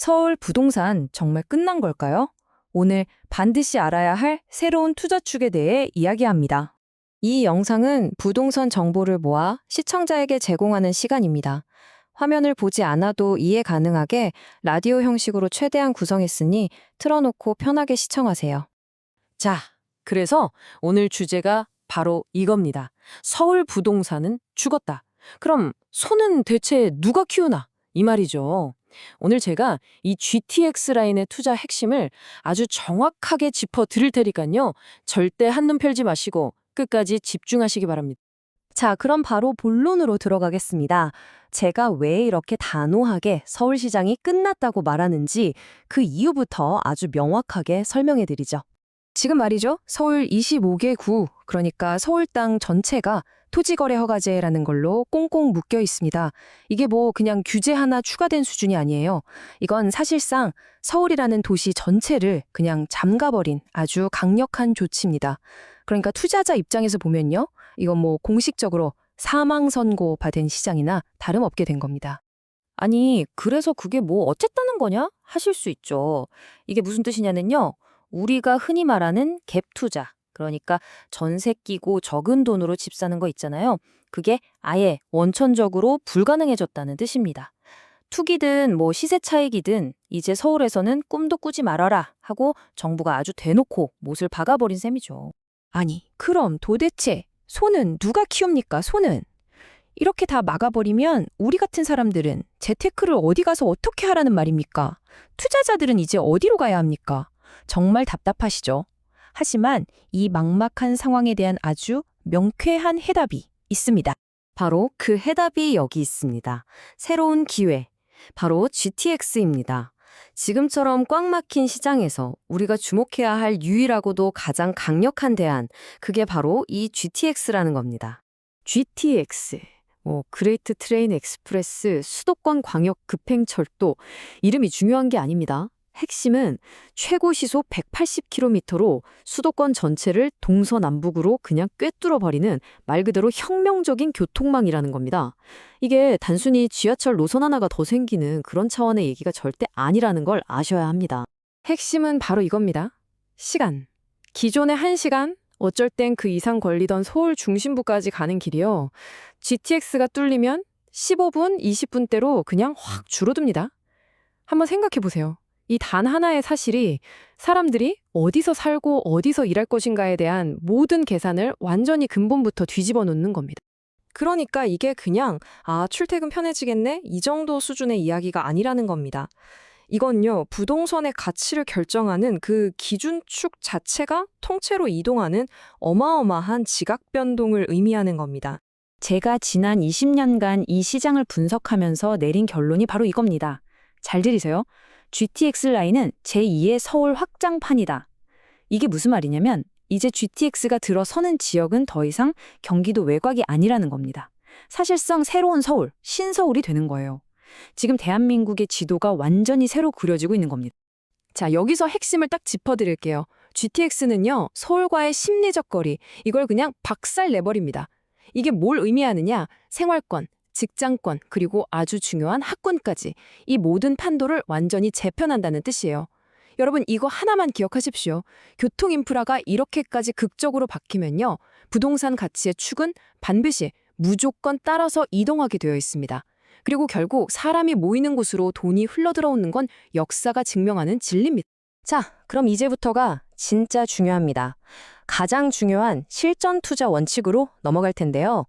서울 부동산 정말 끝난 걸까요? 오늘 반드시 알아야 할 새로운 투자축에 대해 이야기합니다. 이 영상은 부동산 정보를 모아 시청자에게 제공하는 시간입니다. 화면을 보지 않아도 이해 가능하게 라디오 형식으로 최대한 구성했으니 틀어놓고 편하게 시청하세요. 자, 그래서 오늘 주제가 바로 이겁니다. 서울 부동산은 죽었다. 그럼 소는 대체 누가 키우나? 이 말이죠. 오늘 제가 이 GTX 라인의 투자 핵심을 아주 정확하게 짚어 드릴 테니까요. 절대 한눈 펼지 마시고 끝까지 집중하시기 바랍니다. 자, 그럼 바로 본론으로 들어가겠습니다. 제가 왜 이렇게 단호하게 서울시장이 끝났다고 말하는지 그 이유부터 아주 명확하게 설명해 드리죠. 지금 말이죠. 서울 25개 구, 그러니까 서울 땅 전체가 토지거래 허가제라는 걸로 꽁꽁 묶여 있습니다. 이게 뭐 그냥 규제 하나 추가된 수준이 아니에요. 이건 사실상 서울이라는 도시 전체를 그냥 잠가버린 아주 강력한 조치입니다. 그러니까 투자자 입장에서 보면요. 이건 뭐 공식적으로 사망 선고 받은 시장이나 다름없게 된 겁니다. 아니, 그래서 그게 뭐 어쨌다는 거냐? 하실 수 있죠. 이게 무슨 뜻이냐면요. 우리가 흔히 말하는 갭 투자, 그러니까 전세 끼고 적은 돈으로 집 사는 거 있잖아요. 그게 아예 원천적으로 불가능해졌다는 뜻입니다. 투기든 뭐 시세 차익이든 이제 서울에서는 꿈도 꾸지 말아라 하고 정부가 아주 대놓고 못을 박아버린 셈이죠. 아니, 그럼 도대체 소는 누가 키웁니까, 소는? 이렇게 다 막아버리면 우리 같은 사람들은 재테크를 어디 가서 어떻게 하라는 말입니까? 투자자들은 이제 어디로 가야 합니까? 정말 답답하시죠? 하지만 이 막막한 상황에 대한 아주 명쾌한 해답이 있습니다. 바로 그 해답이 여기 있습니다. 새로운 기회, 바로 GTX입니다. 지금처럼 꽉 막힌 시장에서 우리가 주목해야 할 유일하고도 가장 강력한 대안, 그게 바로 이 GTX라는 겁니다. GTX, 그레이트 트레인 엑스프레스, 수도권 광역 급행철도, 이름이 중요한 게 아닙니다. 핵심은 최고 시속 180km로 수도권 전체를 동서남북으로 그냥 꿰뚫어버리는 말 그대로 혁명적인 교통망이라는 겁니다. 이게 단순히 지하철 노선 하나가 더 생기는 그런 차원의 얘기가 절대 아니라는 걸 아셔야 합니다. 핵심은 바로 이겁니다. 시간. 기존의 1시간, 어쩔 땐 그 이상 걸리던 서울 중심부까지 가는 길이요. GTX가 뚫리면 15분, 20분대로 그냥 확 줄어듭니다. 한번 생각해 보세요. 이 단 하나의 사실이 사람들이 어디서 살고 어디서 일할 것인가에 대한 모든 계산을 완전히 근본부터 뒤집어 놓는 겁니다. 그러니까 이게 그냥 출퇴근 편해지겠네? 이 정도 수준의 이야기가 아니라는 겁니다. 이건요, 부동산의 가치를 결정하는 그 기준축 자체가 통째로 이동하는 어마어마한 지각 변동을 의미하는 겁니다. 제가 지난 20년간 이 시장을 분석하면서 내린 결론이 바로 이겁니다. 잘 들으세요. GTX 라인은 제2의 서울 확장판이다. 이게 무슨 말이냐면 이제 GTX가 들어서는 지역은 더 이상 경기도 외곽이 아니라는 겁니다. 사실상 새로운 서울, 신서울이 되는 거예요. 지금 대한민국의 지도가 완전히 새로 그려지고 있는 겁니다. 자, 여기서 핵심을 딱 짚어드릴게요. GTX는요, 서울과의 심리적 거리, 이걸 그냥 박살 내버립니다. 이게 뭘 의미하느냐? 생활권, 직장권, 그리고 아주 중요한 학군까지 이 모든 판도를 완전히 재편한다는 뜻이에요. 여러분, 이거 하나만 기억하십시오. 교통 인프라가 이렇게까지 극적으로 바뀌면요, 부동산 가치의 축은 반드시 무조건 따라서 이동하게 되어 있습니다. 그리고 결국 사람이 모이는 곳으로 돈이 흘러들어오는 건 역사가 증명하는 진리입니다. 자, 그럼 이제부터가 진짜 중요합니다. 가장 중요한 실전 투자 원칙으로 넘어갈 텐데요.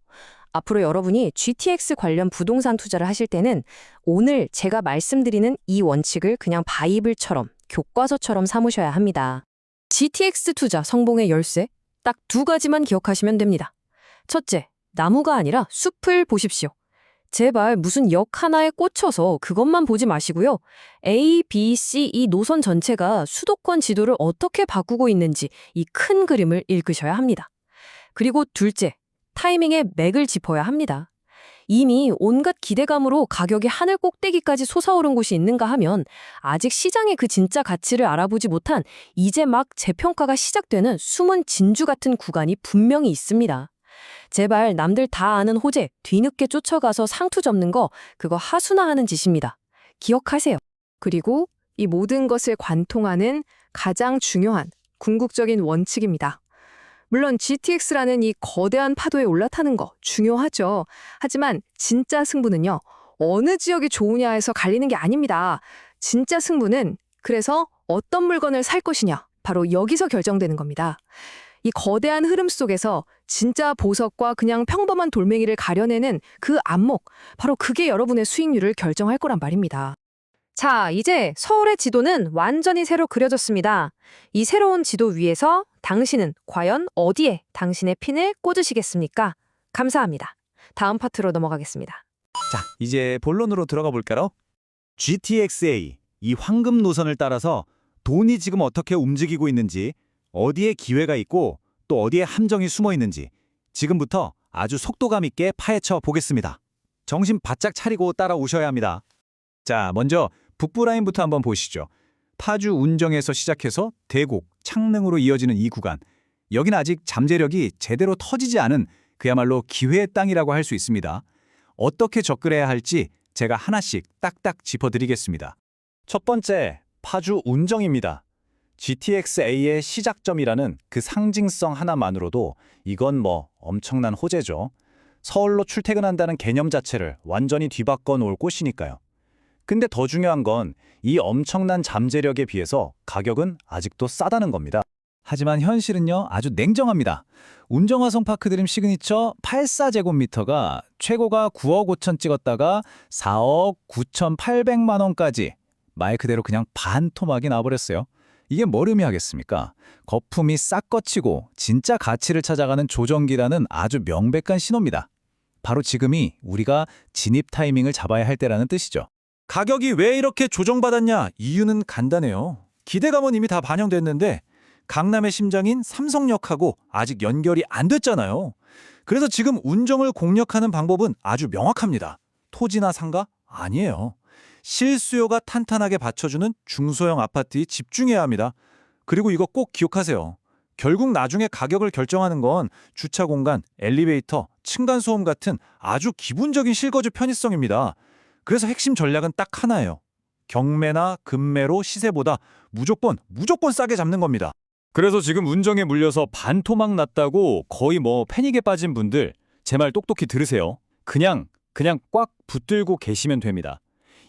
앞으로 여러분이 GTX 관련 부동산 투자를 하실 때는 오늘 제가 말씀드리는 이 원칙을 그냥 바이블처럼, 교과서처럼 삼으셔야 합니다. GTX 투자 성공의 열쇠, 딱 2가지만 기억하시면 됩니다. 첫째, 나무가 아니라 숲을 보십시오. 제발 무슨 역 하나에 꽂혀서 그것만 보지 마시고요. A, B, C 이 노선 전체가 수도권 지도를 어떻게 바꾸고 있는지 이 큰 그림을 읽으셔야 합니다. 그리고 둘째, 타이밍에 맥을 짚어야 합니다. 이미 온갖 기대감으로 가격이 하늘 꼭대기까지 솟아오른 곳이 있는가 하면 아직 시장의 그 진짜 가치를 알아보지 못한 이제 막 재평가가 시작되는 숨은 진주 같은 구간이 분명히 있습니다. 제발 남들 다 아는 호재 뒤늦게 쫓아가서 상투 접는 거 그거 하수나 하는 짓입니다. 기억하세요. 그리고 이 모든 것을 관통하는 가장 중요한 궁극적인 원칙입니다. 물론 GTX라는 이 거대한 파도에 올라타는 거 중요하죠. 하지만 진짜 승부는요, 어느 지역이 좋으냐에서 갈리는 게 아닙니다. 진짜 승부는 그래서 어떤 물건을 살 것이냐, 바로 여기서 결정되는 겁니다. 이 거대한 흐름 속에서 진짜 보석과 그냥 평범한 돌멩이를 가려내는 그 안목, 바로 그게 여러분의 수익률을 결정할 거란 말입니다. 자, 이제 서울의 지도는 완전히 새로 그려졌습니다. 이 새로운 지도 위에서 당신은 과연 어디에 당신의 핀을 꽂으시겠습니까? 감사합니다. 다음 파트로 넘어가겠습니다. 자, 이제 본론으로 들어가 볼까요? GTXA, 이 황금 노선을 따라서 돈이 지금 어떻게 움직이고 있는지, 어디에 기회가 있고 또 어디에 함정이 숨어 있는지 지금부터 아주 속도감 있게 파헤쳐 보겠습니다. 정신 바짝 차리고 따라오셔야 합니다. 자, 먼저 북부라인부터 한번 보시죠. 파주 운정에서 시작해서 대곡, 창릉으로 이어지는 이 구간. 여긴 아직 잠재력이 제대로 터지지 않은 그야말로 기회의 땅이라고 할 수 있습니다. 어떻게 접근해야 할지 제가 하나씩 딱딱 짚어드리겠습니다. 첫 번째, 파주 운정입니다. GTX-A의 시작점이라는 그 상징성 하나만으로도 이건 뭐 엄청난 호재죠. 서울로 출퇴근한다는 개념 자체를 완전히 뒤바꿔 놓을 곳이니까요. 근데 더 중요한 건 이 엄청난 잠재력에 비해서 가격은 아직도 싸다는 겁니다. 하지만 현실은요, 아주 냉정합니다. 운정화성 파크드림 시그니처 84제곱미터가 최고가 9억 5천 찍었다가 4억 9,800만 원까지 말 그대로 그냥 반토막이 나버렸어요. 이게 뭘 의미하겠습니까? 거품이 싹 걷히고 진짜 가치를 찾아가는 조정기라는 아주 명백한 신호입니다. 바로 지금이 우리가 진입 타이밍을 잡아야 할 때라는 뜻이죠. 가격이 왜 이렇게 조정받았냐? 이유는 간단해요. 기대감은 이미 다 반영됐는데 강남의 심장인 삼성역하고 아직 연결이 안 됐잖아요. 그래서 지금 운정을 공략하는 방법은 아주 명확합니다. 토지나 상가? 아니에요. 실수요가 탄탄하게 받쳐주는 중소형 아파트에 집중해야 합니다. 그리고 이거 꼭 기억하세요. 결국 나중에 가격을 결정하는 건 주차 공간, 엘리베이터, 층간소음 같은 아주 기본적인 실거주 편의성입니다. 그래서 핵심 전략은 딱 하나예요. 경매나 금매로 시세보다 무조건 싸게 잡는 겁니다. 그래서 지금 운정에 물려서 반토막 났다고 거의 뭐 패닉에 빠진 분들 제 말 똑똑히 들으세요. 그냥 꽉 붙들고 계시면 됩니다.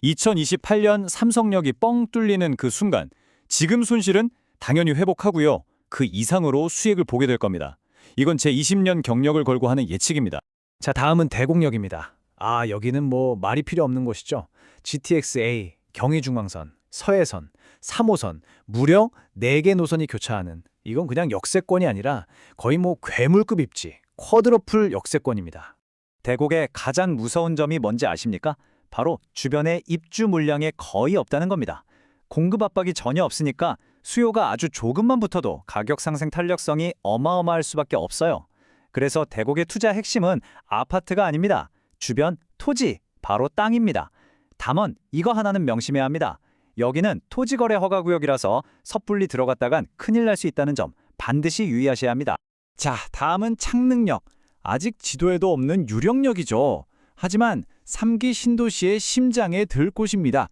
2028년 삼성역이 뻥 뚫리는 그 순간 지금 손실은 당연히 회복하고요. 그 이상으로 수익을 보게 될 겁니다. 이건 제 20년 경력을 걸고 하는 예측입니다. 자, 다음은 대곡역입니다. 아, 여기는 뭐 말이 필요 없는 곳이죠. GTX-A, 경의중앙선, 서해선, 3호선, 무려 4개 노선이 교차하는 이건 그냥 역세권이 아니라 거의 뭐 괴물급 입지, 쿼드러플 역세권입니다. 대곡의 가장 무서운 점이 뭔지 아십니까? 바로 주변에 입주 물량이 거의 없다는 겁니다. 공급 압박이 전혀 없으니까 수요가 아주 조금만 붙어도 가격 상승 탄력성이 어마어마할 수밖에 없어요. 그래서 대곡의 투자 핵심은 아파트가 아닙니다. 주변 토지, 바로 땅입니다. 다만 이거 하나는 명심해야 합니다. 여기는 토지거래 허가구역이라서 섣불리 들어갔다간 큰일 날 수 있다는 점 반드시 유의하셔야 합니다. 자, 다음은 창릉역. 아직 지도에도 없는 유령역이죠. 하지만 3기 신도시의 심장에 들 곳입니다.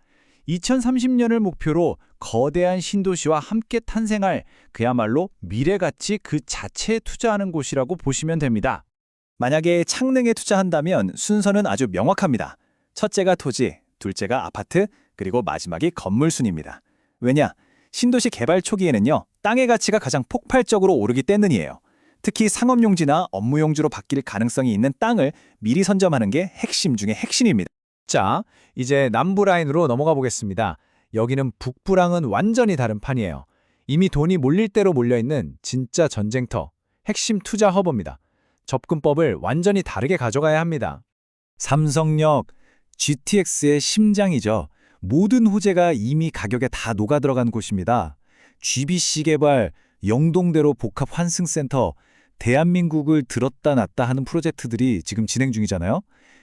2030년을 목표로 거대한 신도시와 함께 탄생할 그야말로 미래가치 그 자체에 투자하는 곳이라고 보시면 됩니다. 만약에 창릉에 투자한다면 순서는 아주 명확합니다. 첫째가 토지, 둘째가 아파트, 그리고 마지막이 건물 순입니다. 왜냐? 신도시 개발 초기에는요, 땅의 가치가 가장 폭발적으로 오르기 때문이에요. 특히 상업용지나 업무용지로 바뀔 가능성이 있는 땅을 미리 선점하는 게 핵심 중의 핵심입니다. 자, 이제 남부 라인으로 넘어가 보겠습니다. 여기는 북부랑은 완전히 다른 판이에요. 이미 돈이 몰릴 대로 몰려있는 진짜 전쟁터, 핵심 투자 허브입니다. 접근법을 완전히 다르게 가져가야 합니다. 삼성역, GTX의 심장이죠. 모든 호재가 이미 가격에 다 녹아들어간 곳입니다. GBC 개발, 영동대로 복합 환승센터, 대한민국을 들었다 놨다 하는 프로젝트들이 지금 진행 중이잖아요.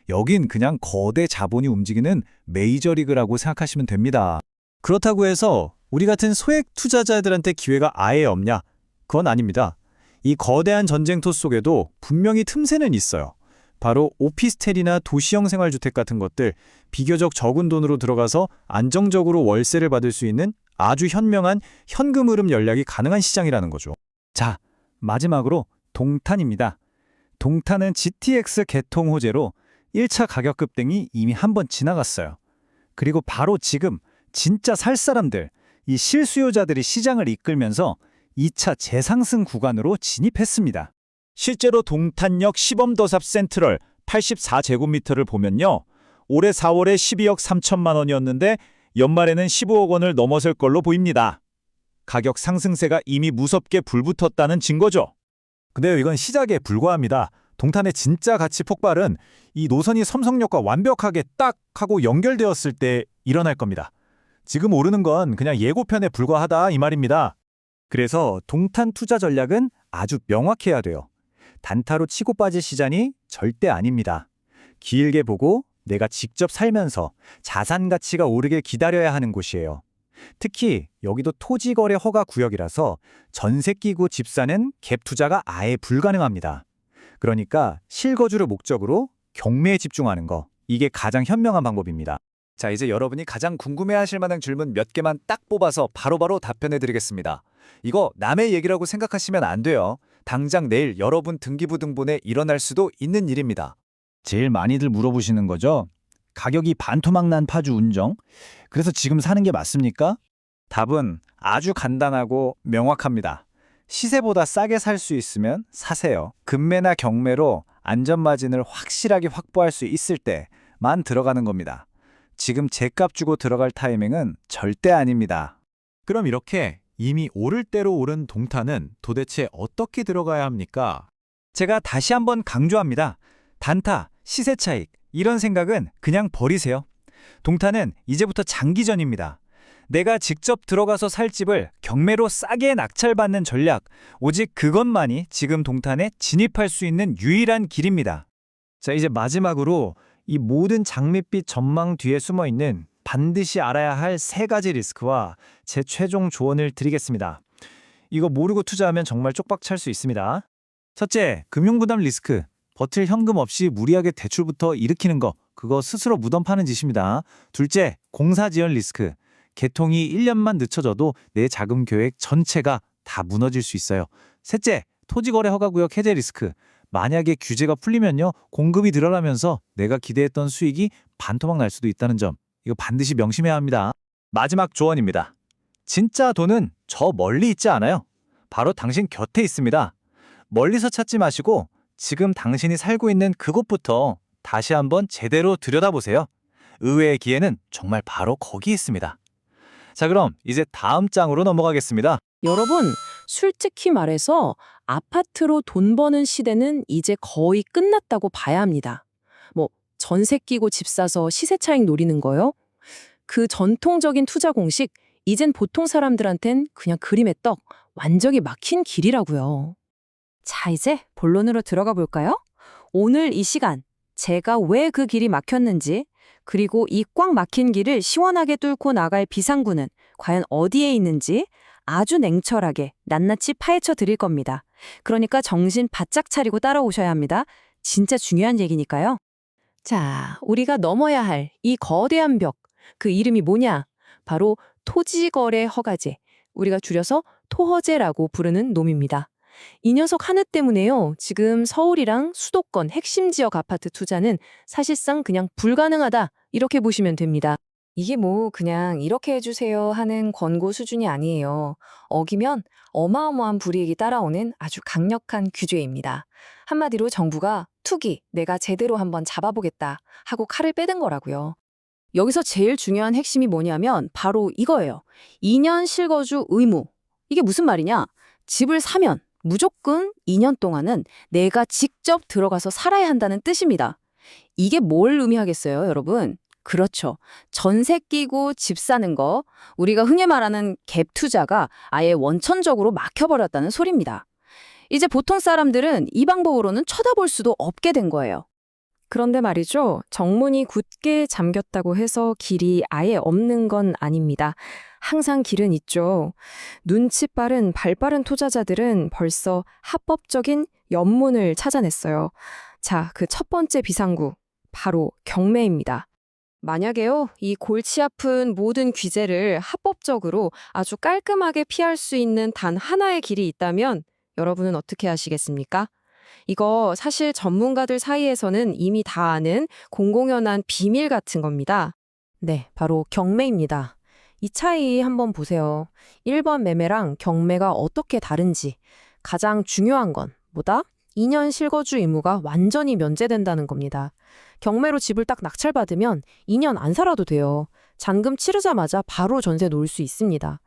여긴 그냥 거대 자본이 움직이는 메이저리그라고 생각하시면 됩니다. 그렇다고 해서 우리 같은 소액 투자자들한테 기회가 아예 없냐? 그건 아닙니다. 이 거대한 전쟁터 속에도 분명히 틈새는 있어요. 바로 오피스텔이나 도시형 생활주택 같은 것들, 비교적 적은 돈으로 들어가서 안정적으로 월세를 받을 수 있는 아주 현명한 현금 흐름 전략이 가능한 시장이라는 거죠. 자, 마지막으로 동탄입니다. 동탄은 GTX 개통 호재로 1차 가격 급등이 이미 한 번 지나갔어요. 그리고 바로 지금 진짜 살 사람들, 이 실수요자들이 시장을 이끌면서 2차 재상승 구간으로 진입했습니다. 실제로 동탄역 시범도삽 센트럴 84제곱미터를 보면요. 올해 4월에 12억 3천만 원이었는데 연말에는 15억 원을 넘어설 걸로 보입니다. 가격 상승세가 이미 무섭게 불붙었다는 증거죠. 근데요, 이건 시작에 불과합니다. 동탄의 진짜 가치 폭발은 이 노선이 삼성역과 완벽하게 딱 하고 연결되었을 때 일어날 겁니다. 지금 오르는 건 그냥 예고편에 불과하다 이 말입니다. 그래서 동탄 투자 전략은 아주 명확해야 돼요. 단타로 치고 빠질 시장이 절대 아닙니다. 길게 보고 내가 직접 살면서 자산 가치가 오르길 기다려야 하는 곳이에요. 특히 여기도 토지거래 허가 구역이라서 전세 끼고 집 사는 갭 투자가 아예 불가능합니다. 그러니까 실거주를 목적으로 경매에 집중하는 거, 이게 가장 현명한 방법입니다. 자, 이제 여러분이 가장 궁금해하실 만한 질문 몇 개만 딱 뽑아서 바로바로 답변해드리겠습니다. 이거 남의 얘기라고 생각하시면 안 돼요. 당장 내일 여러분 등기부등본에 일어날 수도 있는 일입니다. 제일 많이들 물어보시는 거죠? 가격이 반토막 난 파주 운정? 그래서 지금 사는 게 맞습니까? 답은 아주 간단하고 명확합니다. 시세보다 싸게 살 수 있으면 사세요. 금매나 경매로 안전마진을 확실하게 확보할 수 있을 때만 들어가는 겁니다. 지금 제값 주고 들어갈 타이밍은 절대 아닙니다. 그럼 이렇게 이미 오를 대로 오른 동탄은 도대체 어떻게 들어가야 합니까? 제가 다시 한번 강조합니다. 단타, 시세 차익, 이런 생각은 그냥 버리세요. 동탄은 이제부터 장기전입니다. 내가 직접 들어가서 살 집을 경매로 싸게 낙찰받는 전략, 오직 그것만이 지금 동탄에 진입할 수 있는 유일한 길입니다. 자, 이제 마지막으로 이 모든 장밋빛 전망 뒤에 숨어있는 반드시 알아야 할 3가지 리스크와 제 최종 조언을 드리겠습니다. 이거 모르고 투자하면 정말 쪽박 찰 수 있습니다. 첫째, 금융부담 리스크. 버틸 현금 없이 무리하게 대출부터 일으키는 거, 그거 스스로 무덤 파는 짓입니다. 둘째, 공사 지연 리스크. 개통이 1년만 늦춰져도 내 자금 계획 전체가 다 무너질 수 있어요. 셋째, 토지거래 허가구역 해제 리스크. 만약에 규제가 풀리면요, 공급이 늘어나면서 내가 기대했던 수익이 반토막 날 수도 있다는 점, 이거 반드시 명심해야 합니다. 마지막 조언입니다. 진짜 돈은 저 멀리 있지 않아요. 바로 당신 곁에 있습니다. 멀리서 찾지 마시고 지금 당신이 살고 있는 그곳부터 다시 한번 제대로 들여다보세요. 의외의 기회는 정말 바로 거기 있습니다. 자, 그럼 이제 다음 장으로 넘어가겠습니다. 여러분, 솔직히 말해서 아파트로 돈 버는 시대는 이제 거의 끝났다고 봐야 합니다. 뭐 전세 끼고 집 사서 시세 차익 노리는 거요? 그 전통적인 투자 공식, 이젠 보통 사람들한텐 그냥 그림의 떡, 완전히 막힌 길이라고요. 자, 이제 본론으로 들어가 볼까요? 오늘 이 시간, 제가 왜 그 길이 막혔는지, 그리고 이 꽉 막힌 길을 시원하게 뚫고 나갈 비상구는 과연 어디에 있는지 아주 냉철하게 낱낱이 파헤쳐 드릴 겁니다. 그러니까 정신 바짝 차리고 따라오셔야 합니다. 진짜 중요한 얘기니까요. 자, 우리가 넘어야 할 이 거대한 벽, 그 이름이 뭐냐? 바로 토지거래 허가제, 우리가 줄여서 토허제라고 부르는 놈입니다. 이 녀석 하나 때문에요. 지금 서울이랑 수도권 핵심 지역 아파트 투자는 사실상 그냥 불가능하다, 이렇게 보시면 됩니다. 이게 뭐 그냥 이렇게 해주세요 하는 권고 수준이 아니에요. 어기면 어마어마한 불이익이 따라오는 아주 강력한 규제입니다. 한마디로 정부가 투기, 내가 제대로 한번 잡아보겠다 하고 칼을 빼든 거라고요. 여기서 제일 중요한 핵심이 뭐냐면 바로 이거예요. 2년 실거주 의무. 이게 무슨 말이냐? 집을 사면 무조건 2년 동안은 내가 직접 들어가서 살아야 한다는 뜻입니다. 이게 뭘 의미하겠어요, 여러분? 그렇죠. 전세 끼고 집 사는 거, 우리가 흔히 말하는 갭 투자가 아예 원천적으로 막혀버렸다는 소리입니다. 이제 보통 사람들은 이 방법으로는 쳐다볼 수도 없게 된 거예요. 그런데 말이죠. 정문이 굳게 잠겼다고 해서 길이 아예 없는 건 아닙니다. 항상 길은 있죠. 눈치 빠른 발 빠른 투자자들은 벌써 합법적인 연문을 찾아냈어요. 자, 그 첫 번째 비상구, 바로 경매입니다. 만약에요, 이 골치 아픈 모든 규제를 합법적으로 아주 깔끔하게 피할 수 있는 단 하나의 길이 있다면 여러분은 어떻게 하시겠습니까? 이거 사실 전문가들 사이에서는 이미 다 아는 공공연한 비밀 같은 겁니다. 네, 바로 경매입니다. 이 차이 한번 보세요. 일반 매매랑 경매가 어떻게 다른지. 가장 중요한 건 뭐다? 2년 실거주 의무가 완전히 면제된다는 겁니다. 경매로 집을 딱 낙찰받으면 2년 안 살아도 돼요. 잔금 치르자마자 바로 전세 놓을 수 있습니다.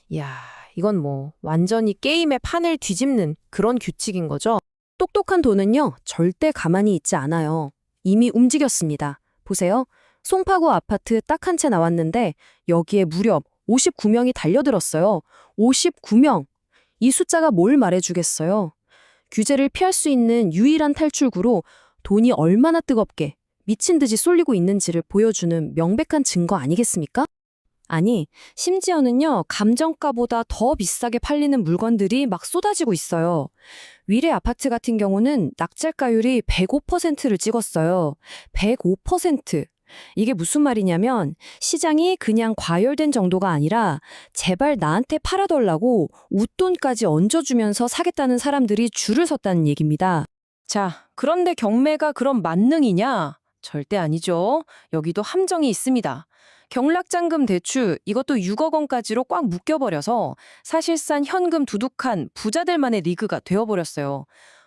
이야, 이건 뭐 완전히 게임의 판을 뒤집는 그런 규칙인 거죠. 똑똑한 돈은요, 절대 가만히 있지 않아요. 이미 움직였습니다. 보세요. 송파구 아파트 딱 한 채 나왔는데 여기에 무려 59명이 달려들었어요. 59명! 이 숫자가 뭘 말해주겠어요? 규제를 피할 수 있는 유일한 탈출구로 돈이 얼마나 뜨겁게 미친 듯이 쏠리고 있는지를 보여주는 명백한 증거 아니겠습니까? 아니, 심지어는요, 감정가보다 더 비싸게 팔리는 물건들이 막 쏟아지고 있어요. 위례 아파트 같은 경우는 낙찰가율이 105%를 찍었어요. 105%. 이게 무슨 말이냐면 시장이 그냥 과열된 정도가 아니라 제발 나한테 팔아달라고 웃돈까지 얹어주면서 사겠다는 사람들이 줄을 섰다는 얘기입니다. 자, 그런데 경매가 그럼 만능이냐? 절대 아니죠. 여기도 함정이 있습니다. 경락잔금 대출 이것도 6억 원까지로 꽉 묶여버려서 사실상 현금 두둑한 부자들만의 리그가 되어버렸어요.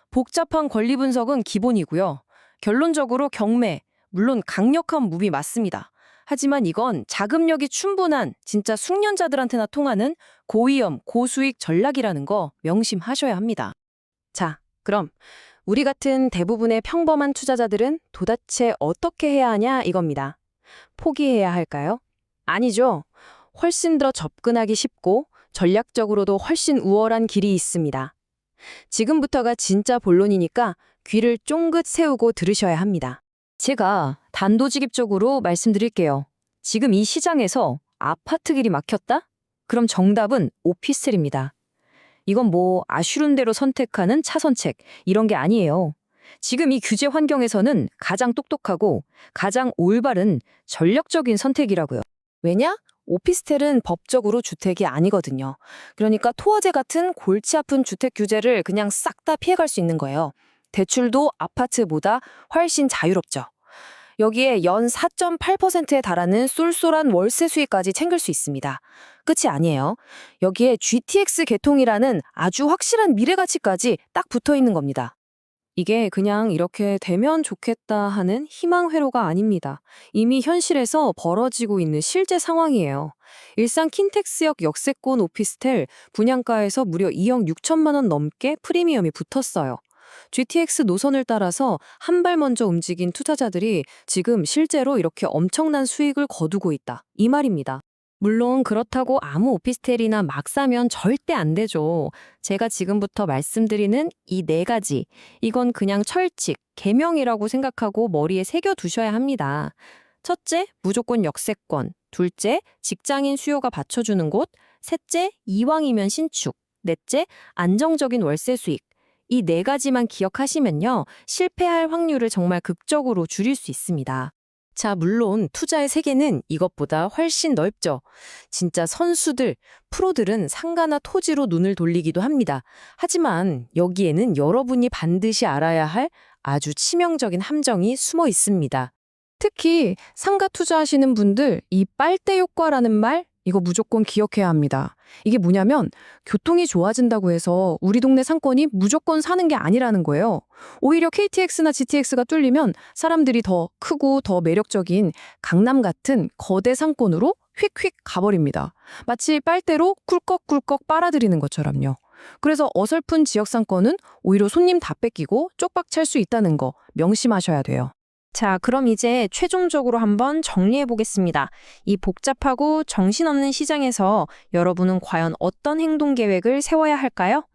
복잡한 권리 분석은 기본이고요. 결론적으로 경매, 물론 강력한 무비 맞습니다. 하지만 이건 자금력이 충분한 진짜 숙련자들한테나 통하는 고위험, 고수익 전략이라는 거 명심하셔야 합니다. 자, 그럼 우리 같은 대부분의 평범한 투자자들은 도대체 어떻게 해야 하냐 이겁니다. 포기해야 할까요? 아니죠. 훨씬 더 접근하기 쉽고 전략적으로도 훨씬 우월한 길이 있습니다. 지금부터가 진짜 본론이니까 귀를 쫑긋 세우고 들으셔야 합니다. 제가 단도직입적으로 말씀드릴게요. 지금 이 시장에서 아파트 길이 막혔다? 그럼 정답은 오피스텔입니다. 이건 뭐 아쉬운 대로 선택하는 차선책 이런 게 아니에요. 지금 이 규제 환경에서는 가장 똑똑하고 가장 올바른 전략적인 선택이라고요. 왜냐? 오피스텔은 법적으로 주택이 아니거든요. 그러니까 토어제 같은 골치 아픈 주택 규제를 그냥 싹 다 피해갈 수 있는 거예요. 대출도 아파트보다 훨씬 자유롭죠. 여기에 연 4.8%에 달하는 쏠쏠한 월세 수익까지 챙길 수 있습니다. 끝이 아니에요. 여기에 GTX 개통이라는 아주 확실한 미래 가치까지 딱 붙어 있는 겁니다. 이게 그냥 이렇게 되면 좋겠다 하는 희망 회로가 아닙니다. 이미 현실에서 벌어지고 있는 실제 상황이에요. 일산 킨텍스역 역세권 오피스텔 분양가에서 무려 2억 6천만 원 넘게 프리미엄이 붙었어요. GTX 노선을 따라서 한 발 먼저 움직인 투자자들이 지금 실제로 이렇게 엄청난 수익을 거두고 있다. 이 말입니다. 물론 그렇다고 아무 오피스텔이나 막 사면 절대 안 되죠. 제가 지금부터 말씀드리는 이 4가지, 이건 그냥 철칙, 계명이라고 생각하고 머리에 새겨두셔야 합니다. 첫째, 무조건 역세권. 둘째, 직장인 수요가 받쳐주는 곳. 셋째, 이왕이면 신축. 넷째, 안정적인 월세 수익. 이 4가지만 기억하시면요, 실패할 확률을 정말 극적으로 줄일 수 있습니다. 자, 물론 투자의 세계는 이것보다 훨씬 넓죠. 진짜 선수들, 프로들은 상가나 토지로 눈을 돌리기도 합니다. 하지만 여기에는 여러분이 반드시 알아야 할 아주 치명적인 함정이 숨어 있습니다. 특히 상가 투자하시는 분들, 이 빨대 효과라는 말, 이거 무조건 기억해야 합니다. 이게 뭐냐면 교통이 좋아진다고 해서 우리 동네 상권이 무조건 사는 게 아니라는 거예요. 오히려 KTX나 GTX가 뚫리면 사람들이 더 크고 더 매력적인 강남 같은 거대 상권으로 휙휙 가버립니다. 마치 빨대로 꿀꺽꿀꺽 빨아들이는 것처럼요. 그래서 어설픈 지역 상권은 오히려 손님 다 뺏기고 쪽박 찰 수 있다는 거 명심하셔야 돼요. 자, 그럼 이제 최종적으로 한번 정리해 보겠습니다. 이 복잡하고 정신없는 시장에서 여러분은 과연 어떤 행동 계획을 세워야 할까요?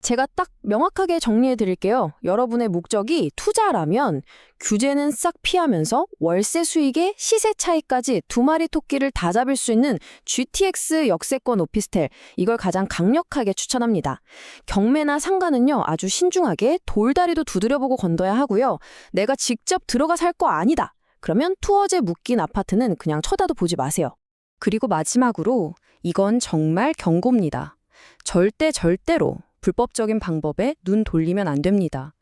제가 딱 명확하게 정리해 드릴게요. 여러분의 목적이 투자라면 규제는 싹 피하면서 월세 수익의 시세 차이까지 두 마리 토끼를 다 잡을 수 있는 GTX 역세권 오피스텔, 이걸 가장 강력하게 추천합니다. 경매나 상가는요, 아주 신중하게 돌다리도 두드려보고 건너야 하고요. 내가 직접 들어가 살 거 아니다. 그러면 투어제 묶인 아파트는 그냥 쳐다도 보지 마세요. 그리고 마지막으로 이건 정말 경고입니다. 절대로 불법적인 방법에 눈 돌리면 안 됩니다.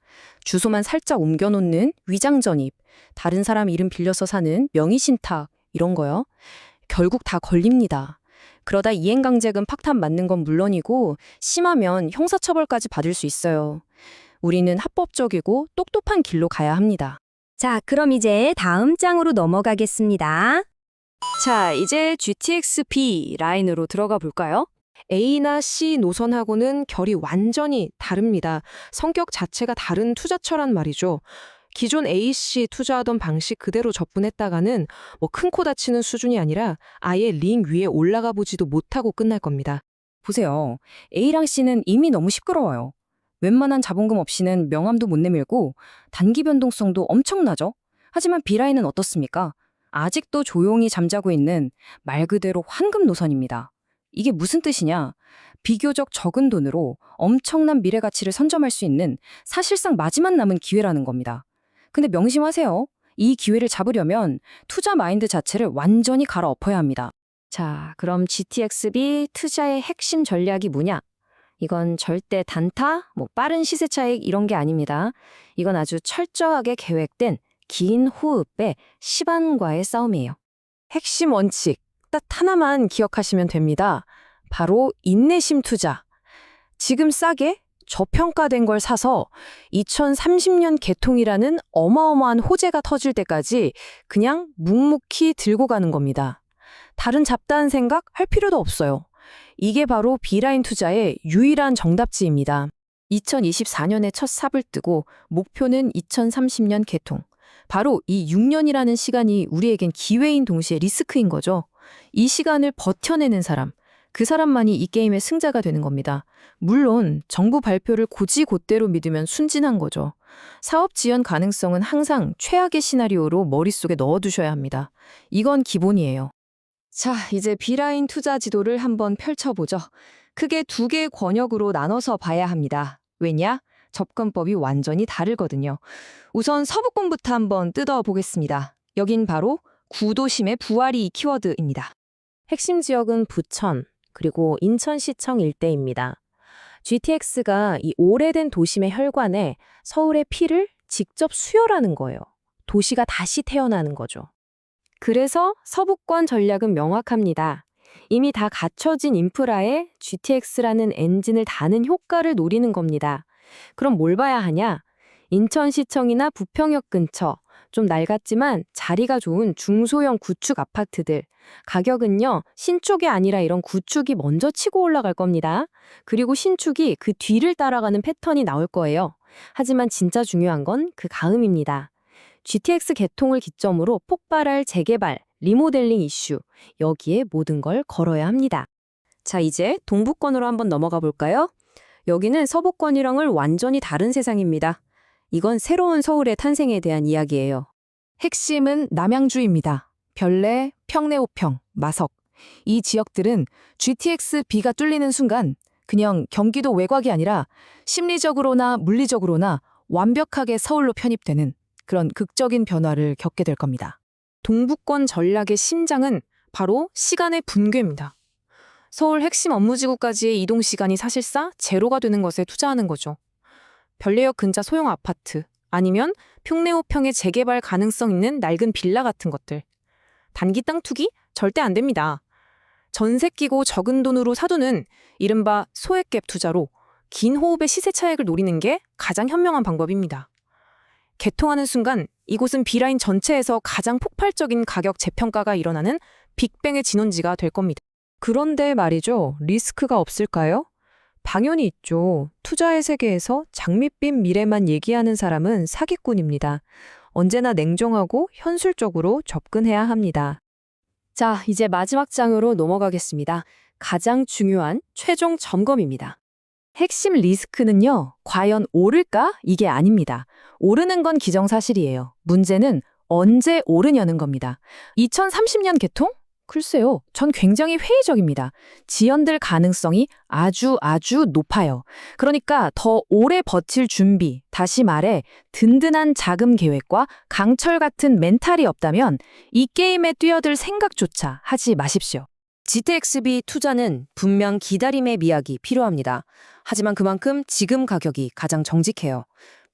주소만 살짝 옮겨놓는 위장 전입, 다른 사람 이름 빌려서 사는 명의 신탁, 이런 거요. 결국 다 걸립니다. 그러다 이행강제금 fak탄 맞는 건 물론이고 심하면 형사처벌까지 받을 수 있어요. 우리는 합법적이고 똑똑한 길로 가야 합니다. 자, 그럼 이제 다음 장으로 넘어가겠습니다. 자, 이제 GTX-B 라인으로 들어가 볼까요? A나 C 노선하고는 결이 완전히 다릅니다. 성격 자체가 다른 투자처란 말이죠. 기존 A씨 투자하던 방식 그대로 접근했다가는 큰 코 다치는 수준이 아니라 아예 링 위에 올라가 보지도 못하고 끝날 겁니다. 보세요. A랑 C는 이미 너무 시끄러워요. 웬만한 자본금 없이는 명함도 못 내밀고 단기 변동성도 엄청나죠? 하지만 B라인은 어떻습니까? 아직도 조용히 잠자고 있는 말 그대로 황금 노선입니다. 이게 무슨 뜻이냐? 비교적 적은 돈으로 엄청난 미래 가치를 선점할 수 있는 사실상 마지막 남은 기회라는 겁니다. 근데 명심하세요. 이 기회를 잡으려면 투자 마인드 자체를 완전히 갈아엎어야 합니다. 자, 그럼 GTX-B 투자의 핵심 전략이 뭐냐? 이건 절대 단타, 빠른 시세 차익 이런 게 아닙니다. 이건 아주 철저하게 계획된 긴 호흡의 시반과의 싸움이에요. 핵심 원칙 딱 하나만 기억하시면 됩니다. 바로 인내심 투자. 지금 싸게 저평가된 걸 사서 2030년 개통이라는 어마어마한 호재가 터질 때까지 그냥 묵묵히 들고 가는 겁니다. 다른 잡다한 생각 할 필요도 없어요. 이게 바로 B라인 투자의 유일한 정답지입니다. 2024년에 첫 삽을 뜨고 목표는 2030년 개통. 바로 이 6년이라는 시간이 우리에겐 기회인 동시에 리스크인 거죠. 이 시간을 버텨내는 사람, 그 사람만이 이 게임의 승자가 되는 겁니다. 물론 정부 발표를 곧이곧대로 믿으면 순진한 거죠. 사업 지연 가능성은 항상 최악의 시나리오로 머릿속에 넣어두셔야 합니다. 이건 기본이에요. 자, 이제 B라인 투자 지도를 한번 펼쳐보죠. 크게 두 개의 권역으로 나눠서 봐야 합니다. 왜냐? 접근법이 완전히 다르거든요. 우선 서부권부터 한번 뜯어보겠습니다. 여긴 바로 구도심의 부활이 이 키워드입니다. 핵심 지역은 부천, 그리고 인천시청 일대입니다. GTX가 이 오래된 도심의 혈관에 서울의 피를 직접 수혈하는 거예요. 도시가 다시 태어나는 거죠. 그래서 서부권 전략은 명확합니다. 이미 다 갖춰진 인프라에 GTX라는 엔진을 다는 효과를 노리는 겁니다. 그럼 뭘 봐야 하냐? 인천시청이나 부평역 근처, 좀 낡았지만 자리가 좋은 중소형 구축 아파트들. 가격은요, 신축이 아니라 이런 구축이 먼저 치고 올라갈 겁니다. 그리고 신축이 그 뒤를 따라가는 패턴이 나올 거예요. 하지만 진짜 중요한 건 그 다음입니다. GTX 개통을 기점으로 폭발할 재개발, 리모델링 이슈, 여기에 모든 걸 걸어야 합니다. 자, 이제 동부권으로 한번 넘어가 볼까요? 여기는 서부권이랑은 완전히 다른 세상입니다. 이건 새로운 서울의 탄생에 대한 이야기예요. 핵심은 남양주입니다. 별내, 평내호평, 마석. 이 지역들은 GTX-B가 뚫리는 순간 그냥 경기도 외곽이 아니라 심리적으로나 물리적으로나 완벽하게 서울로 편입되는 그런 극적인 변화를 겪게 될 겁니다. 동부권 전략의 심장은 바로 시간의 분괴입니다. 서울 핵심 업무지구까지의 이동 시간이 사실상 제로가 되는 것에 투자하는 거죠. 별내역 근처 소형 아파트, 아니면 평내호평의 재개발 가능성 있는 낡은 빌라 같은 것들. 단기 땅 투기? 절대 안 됩니다. 전세 끼고 적은 돈으로 사두는 이른바 소액갭 투자로 긴 호흡의 시세 차익을 노리는 게 가장 현명한 방법입니다. 개통하는 순간 이곳은 B라인 전체에서 가장 폭발적인 가격 재평가가 일어나는 빅뱅의 진원지가 될 겁니다. 그런데 말이죠, 리스크가 없을까요? 당연히 있죠. 투자의 세계에서 장밋빛 미래만 얘기하는 사람은 사기꾼입니다. 언제나 냉정하고 현실적으로 접근해야 합니다. 자, 이제 마지막 장으로 넘어가겠습니다. 가장 중요한 최종 점검입니다. 핵심 리스크는요, 과연 오를까? 이게 아닙니다. 오르는 건 기정사실이에요. 문제는 언제 오르냐는 겁니다. 2030년 개통? 글쎄요, 전 굉장히 회의적입니다. 지연될 가능성이 아주 높아요. 그러니까 더 오래 버틸 준비, 다시 말해 든든한 자금 계획과 강철 같은 멘탈이 없다면 이 게임에 뛰어들 생각조차 하지 마십시오. GTXB 투자는 분명 기다림의 미학이 필요합니다. 하지만 그만큼 지금 가격이 가장 정직해요.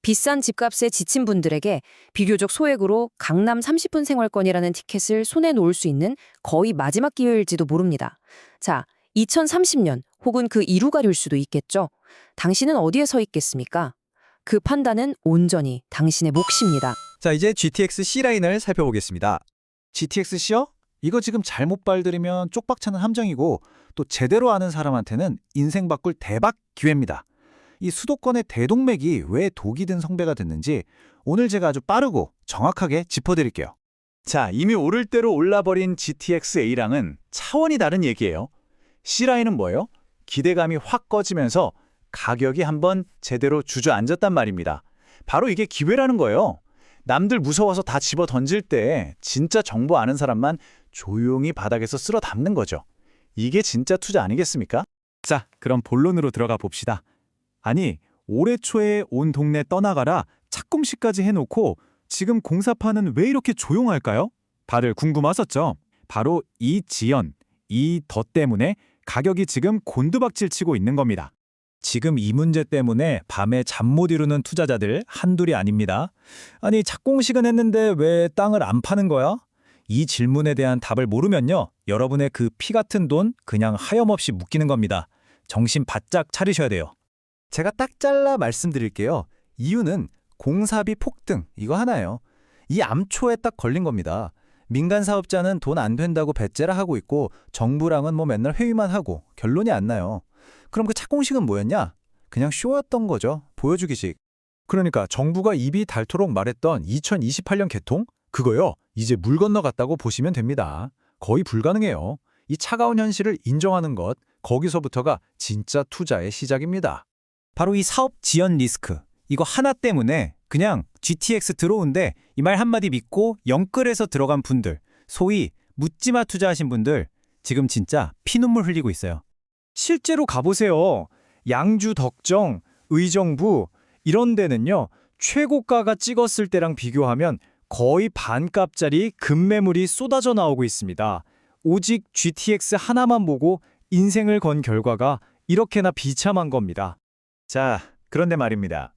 비싼 집값에 지친 분들에게 비교적 소액으로 강남 30분 생활권이라는 티켓을 손에 놓을 수 있는 거의 마지막 기회일지도 모릅니다. 자, 2030년 혹은 그 이루가릴 수도 있겠죠. 당신은 어디에 서 있겠습니까? 그 판단은 온전히 당신의 몫입니다. 자, 이제 GTX C라인을 살펴보겠습니다. GTX C요? 이거 지금 잘못 발들이면 쪽박차는 함정이고 또 제대로 아는 사람한테는 인생 바꿀 대박 기회입니다. 이 수도권의 대동맥이 왜 독이 든 성배가 됐는지 오늘 제가 아주 빠르고 정확하게 짚어드릴게요. 자, 이미 오를 대로 올라버린 GTX A랑은 차원이 다른 얘기예요. C라인은 뭐예요? 기대감이 확 꺼지면서 가격이 한번 제대로 주저앉았단 말입니다. 바로 이게 기회라는 거예요. 남들 무서워서 다 집어 던질 때 진짜 정보 아는 사람만 조용히 바닥에서 쓸어 담는 거죠. 이게 진짜 투자 아니겠습니까? 자, 그럼 본론으로 들어가 봅시다. 아니, 올해 초에 온 동네 떠나가라 착공식까지 해놓고 지금 공사판은 왜 이렇게 조용할까요? 다들 궁금하셨죠? 바로 이 지연, 이 덧 때문에 가격이 지금 곤두박질 치고 있는 겁니다. 지금 이 문제 때문에 밤에 잠 못 이루는 투자자들 한둘이 아닙니다. 아니, 착공식은 했는데 왜 땅을 안 파는 거야? 이 질문에 대한 답을 모르면요, 여러분의 그 피 같은 돈 그냥 하염없이 묶이는 겁니다. 정신 바짝 차리셔야 돼요. 제가 딱 잘라 말씀드릴게요. 이유는 공사비 폭등, 이거 하나예요. 이 암초에 딱 걸린 겁니다. 민간 사업자는 돈 안 된다고 배째라 하고 있고 정부랑은 뭐 맨날 회의만 하고 결론이 안 나요. 그럼 그 착공식은 뭐였냐? 그냥 쇼였던 거죠. 보여주기식. 그러니까 정부가 입이 닳도록 말했던 2028년 개통? 그거요. 이제 물 건너갔다고 보시면 됩니다. 거의 불가능해요. 이 차가운 현실을 인정하는 것, 거기서부터가 진짜 투자의 시작입니다. 바로 이 사업 지연 리스크, 이거 하나 때문에 그냥 GTX 들어온데 이 말 한마디 믿고 영끌해서 들어간 분들, 소위 묻지마 투자하신 분들 지금 진짜 피눈물 흘리고 있어요. 실제로 가보세요. 양주 덕정, 의정부 이런 데는요, 최고가가 찍었을 때랑 비교하면 거의 반값짜리 급매물이 쏟아져 나오고 있습니다. 오직 GTX 하나만 보고 인생을 건 결과가 이렇게나 비참한 겁니다. 자, 그런데 말입니다.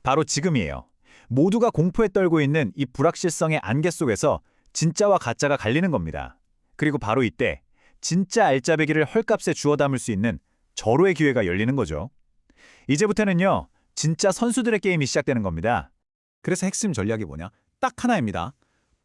바로 지금이에요. 모두가 공포에 떨고 있는 이 불확실성의 안개 속에서 진짜와 가짜가 갈리는 겁니다. 그리고 바로 이때 진짜 알짜배기를 헐값에 주워 담을 수 있는 절호의 기회가 열리는 거죠. 이제부터는요, 진짜 선수들의 게임이 시작되는 겁니다. 그래서 핵심 전략이 뭐냐? 딱 하나입니다.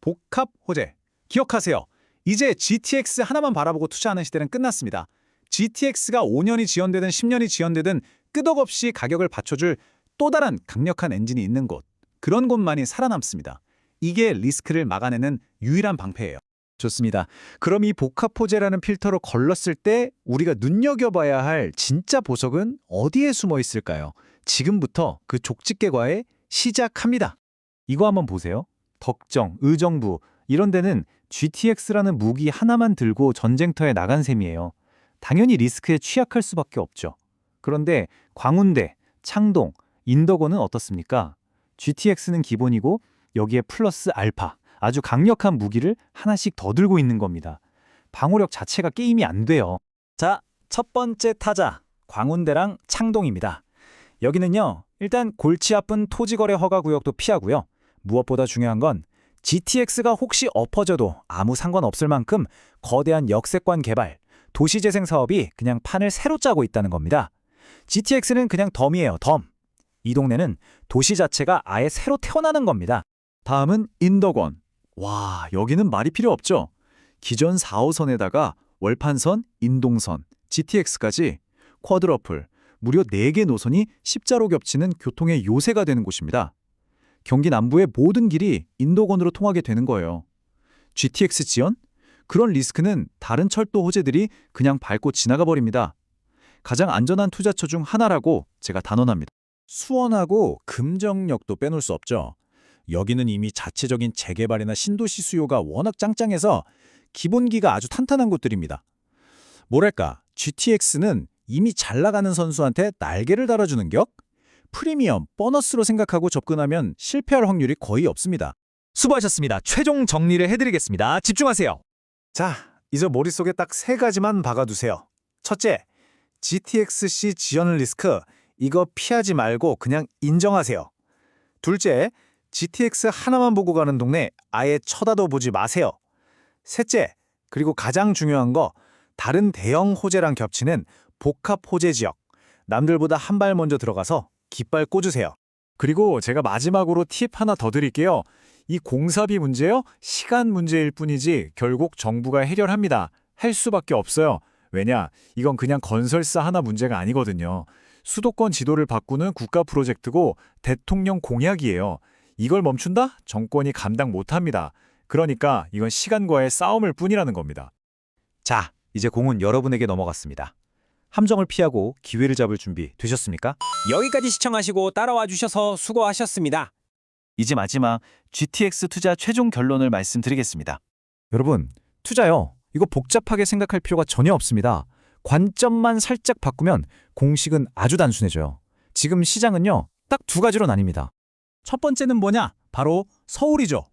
복합 호재. 기억하세요. 이제 GTX 하나만 바라보고 투자하는 시대는 끝났습니다. GTX가 5년이 지연되든 10년이 지연되든 끄덕없이 가격을 받쳐줄 또 다른 강력한 엔진이 있는 곳. 그런 곳만이 살아남습니다. 이게 리스크를 막아내는 유일한 방패예요. 좋습니다. 그럼 이 복합 호재라는 필터로 걸렀을 때 우리가 눈여겨봐야 할 진짜 보석은 어디에 숨어 있을까요? 지금부터 그 족집게과에 시작합니다. 이거 한번 보세요. 덕정, 의정부 이런 데는 GTX라는 무기 하나만 들고 전쟁터에 나간 셈이에요. 당연히 리스크에 취약할 수밖에 없죠. 그런데 광운대, 창동, 인덕원은 어떻습니까? GTX는 기본이고 여기에 플러스 알파, 아주 강력한 무기를 하나씩 더 들고 있는 겁니다. 방어력 자체가 게임이 안 돼요. 자, 첫 번째 타자, 광운대랑 창동입니다. 여기는요, 일단 골치 아픈 토지거래 허가구역도 피하고요. 무엇보다 중요한 건 GTX가 혹시 엎어져도 아무 상관없을 만큼 거대한 역세권 개발, 도시재생 사업이 그냥 판을 새로 짜고 있다는 겁니다. GTX는 그냥 덤이에요, 덤. 이 동네는 도시 자체가 아예 새로 태어나는 겁니다. 다음은 인덕원. 와, 여기는 말이 필요 없죠. 기존 4호선에다가 월판선, 인동선, GTX까지 쿼드러플, 무려 4개 노선이 십자로 겹치는 교통의 요새가 되는 곳입니다. 경기 남부의 모든 길이 인덕원으로 통하게 되는 거예요. GTX 지연? 그런 리스크는 다른 철도 호재들이 그냥 밟고 지나가 버립니다. 가장 안전한 투자처 중 하나라고 제가 단언합니다. 수원하고 금정역도 빼놓을 수 없죠. 여기는 이미 자체적인 재개발이나 신도시 수요가 워낙 짱짱해서 기본기가 아주 탄탄한 곳들입니다. 뭐랄까, GTX는 이미 잘 나가는 선수한테 날개를 달아주는 격? 프리미엄, 보너스로 생각하고 접근하면 실패할 확률이 거의 없습니다. 수고하셨습니다. 최종 정리를 해드리겠습니다. 집중하세요. 자, 이제 머릿속에 딱 3가지만 박아두세요. 첫째, GTX-C 지연 리스크, 이거 피하지 말고 그냥 인정하세요. 둘째, GTX 하나만 보고 가는 동네 아예 쳐다도 보지 마세요. 셋째, 그리고 가장 중요한 거, 다른 대형 호재랑 겹치는 복합 호재 지역. 남들보다 한 발 먼저 들어가서 깃발 꽂으세요. 그리고 제가 마지막으로 팁 하나 더 드릴게요. 이 공사비 문제요? 시간 문제일 뿐이지 결국 정부가 해결합니다. 할 수밖에 없어요. 왜냐? 이건 그냥 건설사 하나 문제가 아니거든요. 수도권 지도를 바꾸는 국가 프로젝트고 대통령 공약이에요. 이걸 멈춘다? 정권이 감당 못합니다. 그러니까 이건 시간과의 싸움일 뿐이라는 겁니다. 자, 이제 공은 여러분에게 넘어갔습니다. 함정을 피하고 기회를 잡을 준비 되셨습니까? 여기까지 시청하시고 따라와 주셔서 수고하셨습니다. 이제 마지막 GTX 투자 최종 결론을 말씀드리겠습니다. 여러분, 투자요. 이거 복잡하게 생각할 필요가 전혀 없습니다. 관점만 살짝 바꾸면 공식은 아주 단순해져요. 지금 시장은요, 딱 2가지로 나뉩니다. 첫 번째는 뭐냐? 바로 서울이죠.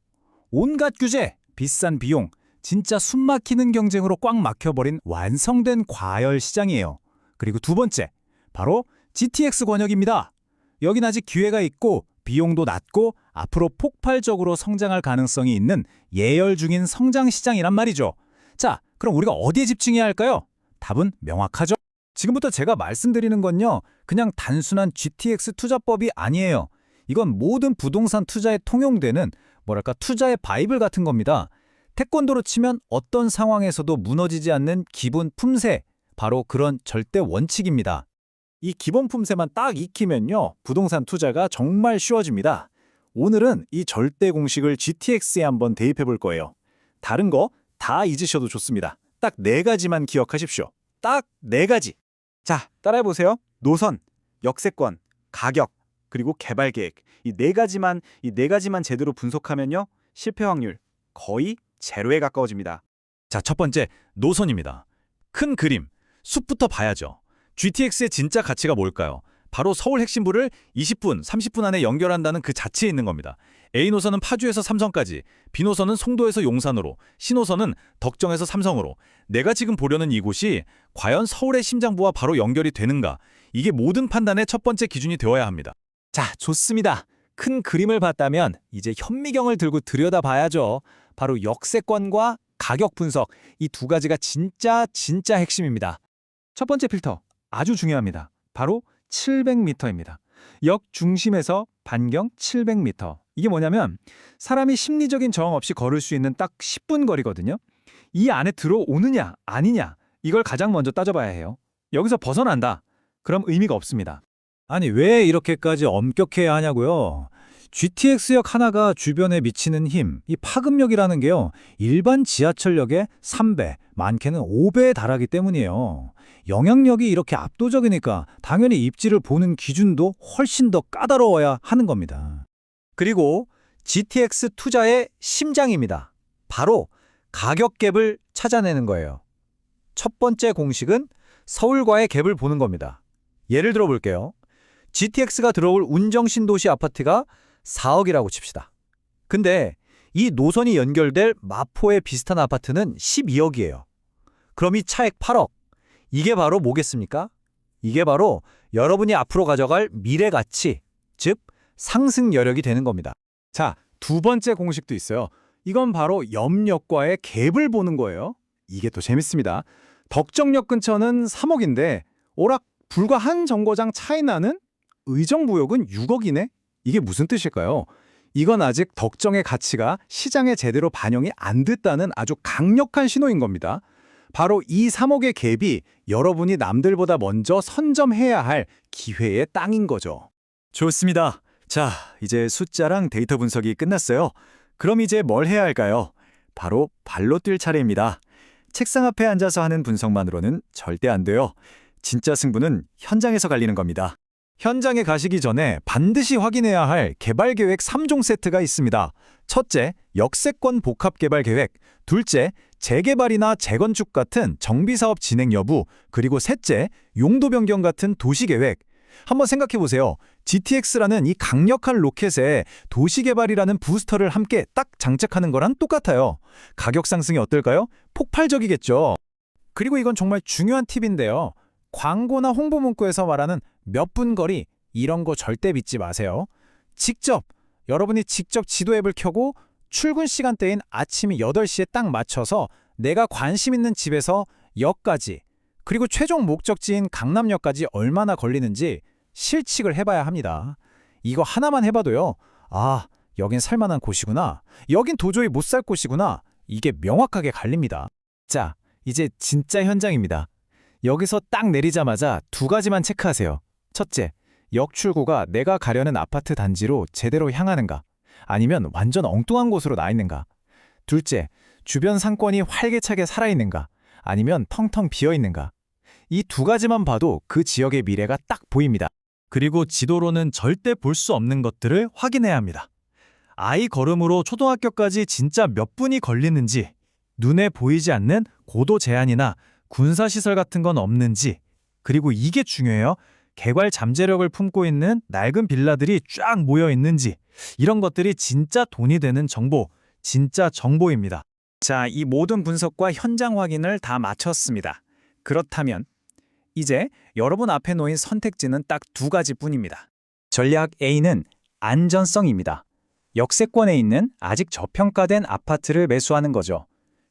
온갖 규제, 비싼 비용, 진짜 숨막히는 경쟁으로 꽉 막혀버린 완성된 과열 시장이에요. 그리고 두 번째, 바로 GTX 권역입니다. 여긴 아직 기회가 있고 비용도 낮고 앞으로 폭발적으로 성장할 가능성이 있는 예열 중인 성장 시장이란 말이죠. 자, 그럼 우리가 어디에 집중해야 할까요? 답은 명확하죠. 지금부터 제가 말씀드리는 건요, 그냥 단순한 GTX 투자법이 아니에요. 이건 모든 부동산 투자에 통용되는 뭐랄까 투자의 바이블 같은 겁니다. 태권도로 치면 어떤 상황에서도 무너지지 않는 기본 품새, 바로 그런 절대 원칙입니다. 이 기본 품새만 딱 익히면요, 부동산 투자가 정말 쉬워집니다. 오늘은 이 절대 공식을 GTX에 한번 대입해 볼 거예요. 다른 거 다 잊으셔도 좋습니다. 딱 4가지만 기억하십시오. 딱 4가지. 자, 따라해 보세요. 노선, 역세권, 가격, 그리고 개발 계획. 이 4가지만 제대로 분석하면요, 실패 확률 거의 제로에 가까워집니다. 자, 첫 번째, 노선입니다. 큰 그림, 숲부터 봐야죠. GTX의 진짜 가치가 뭘까요? 바로 서울 핵심부를 20분, 30분 안에 연결한다는 그 자체에 있는 겁니다. A노선은 파주에서 삼성까지, B노선은 송도에서 용산으로, C노선은 덕정에서 삼성으로. 내가 지금 보려는 이곳이 과연 서울의 심장부와 바로 연결이 되는가? 이게 모든 판단의 첫 번째 기준이 되어야 합니다. 자, 좋습니다. 큰 그림을 봤다면 이제 현미경을 들고 들여다봐야죠. 바로 역세권과 가격 분석, 이 2가지가 진짜 핵심입니다. 첫 번째 필터, 아주 중요합니다. 바로 700m입니다. 역 중심에서 반경 700m. 이게 뭐냐면 사람이 심리적인 저항 없이 걸을 수 있는 딱 10분 거리거든요. 이 안에 들어오느냐 아니냐, 이걸 가장 먼저 따져봐야 해요. 여기서 벗어난다, 그럼 의미가 없습니다. 아니, 왜 이렇게까지 엄격해야 하냐고요? GTX역 하나가 주변에 미치는 힘, 이 파급력이라는 게요, 일반 지하철역의 3배, 많게는 5배에 달하기 때문이에요. 영향력이 이렇게 압도적이니까 당연히 입지를 보는 기준도 훨씬 더 까다로워야 하는 겁니다. 그리고 GTX 투자의 심장입니다. 바로 가격 갭을 찾아내는 거예요. 첫 번째 공식은 서울과의 갭을 보는 겁니다. 예를 들어 볼게요. GTX가 들어올 운정신도시 아파트가 4억이라고 칩시다. 근데 이 노선이 연결될 마포에 비슷한 아파트는 12억이에요. 그럼 이 차액 8억. 이게 바로 뭐겠습니까? 이게 바로 여러분이 앞으로 가져갈 미래 가치, 즉 상승 여력이 되는 겁니다. 자, 두 번째 공식도 있어요. 이건 바로 염력과의 갭을 보는 거예요. 이게 또 재밌습니다. 덕정역 근처는 3억인데 오락 불과 한 정거장 차이 나는 의정부역은 6억이네? 이게 무슨 뜻일까요? 이건 아직 덕정의 가치가 시장에 제대로 반영이 안 됐다는 아주 강력한 신호인 겁니다. 바로 이 3억의 갭이 여러분이 남들보다 먼저 선점해야 할 기회의 땅인 거죠. 좋습니다. 자, 이제 숫자랑 데이터 분석이 끝났어요. 그럼 이제 뭘 해야 할까요? 바로 발로 뛸 차례입니다. 책상 앞에 앉아서 하는 분석만으로는 절대 안 돼요. 진짜 승부는 현장에서 갈리는 겁니다. 현장에 가시기 전에 반드시 확인해야 할 개발 계획 3종 세트가 있습니다. 첫째, 역세권 복합 개발 계획. 둘째, 재개발이나 재건축 같은 정비 사업 진행 여부. 그리고 셋째, 용도 변경 같은 도시 계획. 한번 생각해 보세요. GTX라는 이 강력한 로켓에 도시개발이라는 부스터를 함께 딱 장착하는 거랑 똑같아요. 가격 상승이 어떨까요? 폭발적이겠죠. 그리고 이건 정말 중요한 팁인데요. 광고나 홍보 문구에서 말하는 몇 분 거리, 이런 거 절대 믿지 마세요. 여러분이 직접 지도 앱을 켜고 출근 시간대인 아침 8시에 딱 맞춰서 내가 관심 있는 집에서 역까지, 그리고 최종 목적지인 강남역까지 얼마나 걸리는지 실측을 해봐야 합니다. 이거 하나만 해봐도요. 아, 여긴 살만한 곳이구나. 여긴 도저히 못 살 곳이구나. 이게 명확하게 갈립니다. 자, 이제 진짜 현장입니다. 여기서 딱 내리자마자 두 가지만 체크하세요. 첫째, 역 출구가 내가 가려는 아파트 단지로 제대로 향하는가, 아니면 완전 엉뚱한 곳으로 나 있는가. 둘째, 주변 상권이 활기차게 살아있는가, 아니면 텅텅 비어있는가. 이 두 가지만 봐도 그 지역의 미래가 딱 보입니다. 그리고 지도로는 절대 볼 수 없는 것들을 확인해야 합니다. 아이 걸음으로 초등학교까지 진짜 몇 분이 걸리는지, 눈에 보이지 않는 고도 제한이나 군사시설 같은 건 없는지, 그리고 이게 중요해요. 개발 잠재력을 품고 있는 낡은 빌라들이 쫙 모여 있는지, 이런 것들이 진짜 돈이 되는 정보, 진짜 정보입니다. 자, 이 모든 분석과 현장 확인을 다 마쳤습니다. 그렇다면 이제 여러분 앞에 놓인 선택지는 딱 두 가지뿐입니다. 전략 A는 안전성입니다. 역세권에 있는 아직 저평가된 아파트를 매수하는 거죠.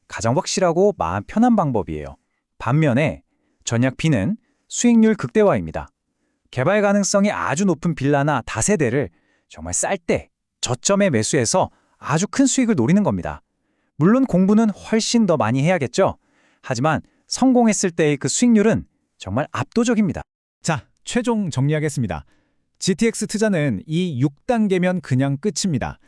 가장 확실하고 마음 편한 방법이에요. 반면에 전략 B는 수익률 극대화입니다. 개발 가능성이 아주 높은 빌라나 다세대를 정말 쌀 때 저점에 매수해서 아주 큰 수익을 노리는 겁니다. 물론 공부는 훨씬 더 많이 해야겠죠. 하지만 성공했을 때의 그 수익률은 정말 압도적입니다. 자, 최종 정리하겠습니다. GTX 투자는 이 6단계면 그냥 끝입니다.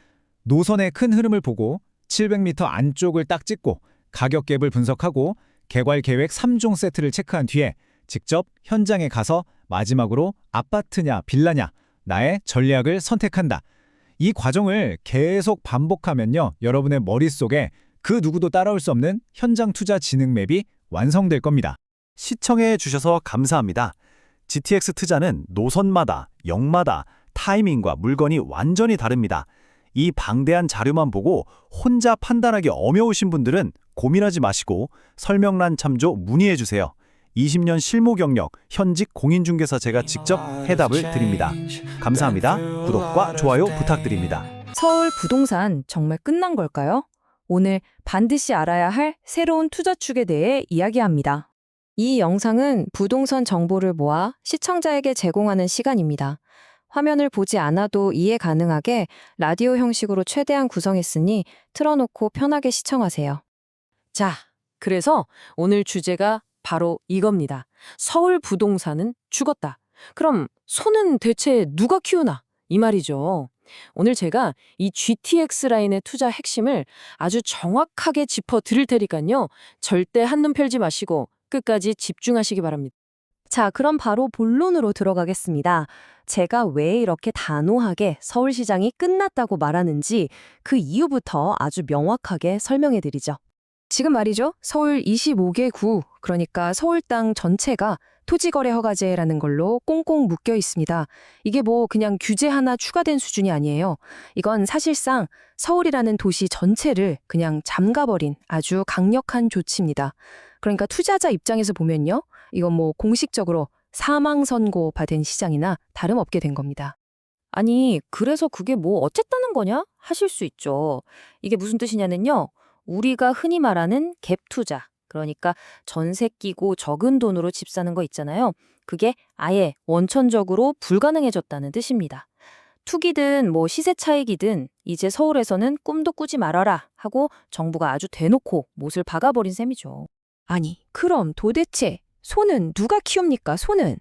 노선의 큰 흐름을 보고 700m 안쪽을 딱 찍고 가격 갭을 분석하고 개발 계획 3종 세트를 체크한 뒤에 직접 현장에 가서 마지막으로 아파트냐 빌라냐 나의 전략을 선택한다. 이 과정을 계속 반복하면요, 여러분의 머릿속에 그 누구도 따라올 수 없는 현장 투자 지능 맵이 완성될 겁니다. 시청해 주셔서 감사합니다. GTX 투자는 노선마다, 역마다 타이밍과 물건이 완전히 다릅니다. 이 방대한 자료만 보고 혼자 판단하기 어려우신 분들은 고민하지 마시고 설명란 참조 문의해 주세요. 20년 실무 경력, 현직 공인중개사 제가 직접 해답을 드립니다. 감사합니다. 구독과 좋아요 부탁드립니다. 서울 부동산 정말 끝난 걸까요? 오늘 반드시 알아야 할 새로운 투자 축에 대해 이야기합니다. 이 영상은 부동산 정보를 모아 시청자에게 제공하는 시간입니다. 화면을 보지 않아도 이해 가능하게 라디오 형식으로 최대한 구성했으니 틀어놓고 편하게 시청하세요. 자, 그래서 오늘 주제가 바로 이겁니다. 서울 부동산은 죽었다. 그럼 소는 대체 누가 키우나? 이 말이죠. 오늘 제가 이 GTX 라인의 투자 핵심을 아주 정확하게 짚어 드릴 테니까요. 절대 한눈 펼지 마시고 끝까지 집중하시기 바랍니다. 자, 그럼 바로 본론으로 들어가겠습니다. 제가 왜 이렇게 단호하게 서울시장이 끝났다고 말하는지 그 이유부터 아주 명확하게 설명해 드리죠. 지금 말이죠. 서울 25개 구, 그러니까 서울 땅 전체가 토지거래 허가제라는 걸로 꽁꽁 묶여 있습니다. 이게 뭐 그냥 규제 하나 추가된 수준이 아니에요. 이건 사실상 서울이라는 도시 전체를 그냥 잠가버린 아주 강력한 조치입니다. 그러니까 투자자 입장에서 보면요, 이건 뭐 공식적으로 사망 선고 받은 시장이나 다름없게 된 겁니다. 아니, 그래서 그게 뭐 어쨌다는 거냐? 하실 수 있죠. 이게 무슨 뜻이냐면요. 우리가 흔히 말하는 갭 투자, 그러니까 전세 끼고 적은 돈으로 집 사는 거 있잖아요. 그게 아예 원천적으로 불가능해졌다는 뜻입니다. 투기든 뭐 시세 차익이든 이제 서울에서는 꿈도 꾸지 말아라 하고 정부가 아주 대놓고 못을 박아버린 셈이죠. 아니, 그럼 도대체 소는 누가 키웁니까, 소는?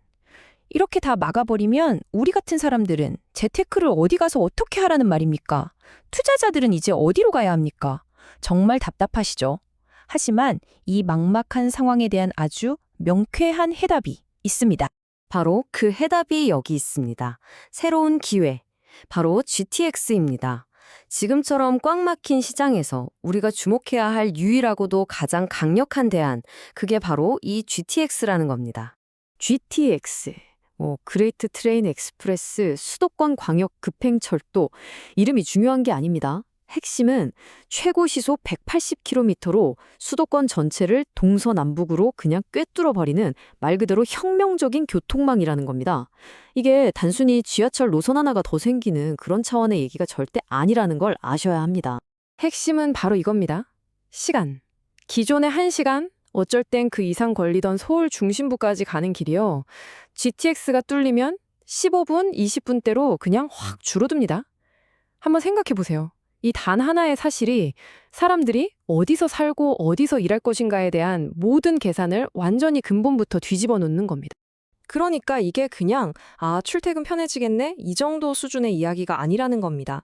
이렇게 다 막아버리면 우리 같은 사람들은 재테크를 어디 가서 어떻게 하라는 말입니까? 투자자들은 이제 어디로 가야 합니까? 정말 답답하시죠? 하지만 이 막막한 상황에 대한 아주 명쾌한 해답이 있습니다. 바로 그 해답이 여기 있습니다. 새로운 기회. 바로 GTX입니다. 지금처럼 꽉 막힌 시장에서 우리가 주목해야 할 유일하고도 가장 강력한 대안, 그게 바로 이 GTX라는 겁니다. GTX, 그레이트 트레인 엑스프레스, 수도권 광역 급행철도, 이름이 중요한 게 아닙니다. 핵심은 최고 시속 180km로 수도권 전체를 동서남북으로 그냥 꿰뚫어버리는 말 그대로 혁명적인 교통망이라는 겁니다. 이게 단순히 지하철 노선 하나가 더 생기는 그런 차원의 얘기가 절대 아니라는 걸 아셔야 합니다. 핵심은 바로 이겁니다. 시간. 기존의 1시간, 어쩔 땐 그 이상 걸리던 서울 중심부까지 가는 길이요. GTX가 뚫리면 15분, 20분대로 그냥 확 줄어듭니다. 한번 생각해 보세요. 이 단 하나의 사실이 사람들이 어디서 살고 어디서 일할 것인가에 대한 모든 계산을 완전히 근본부터 뒤집어 놓는 겁니다. 그러니까 이게 그냥 출퇴근 편해지겠네? 이 정도 수준의 이야기가 아니라는 겁니다.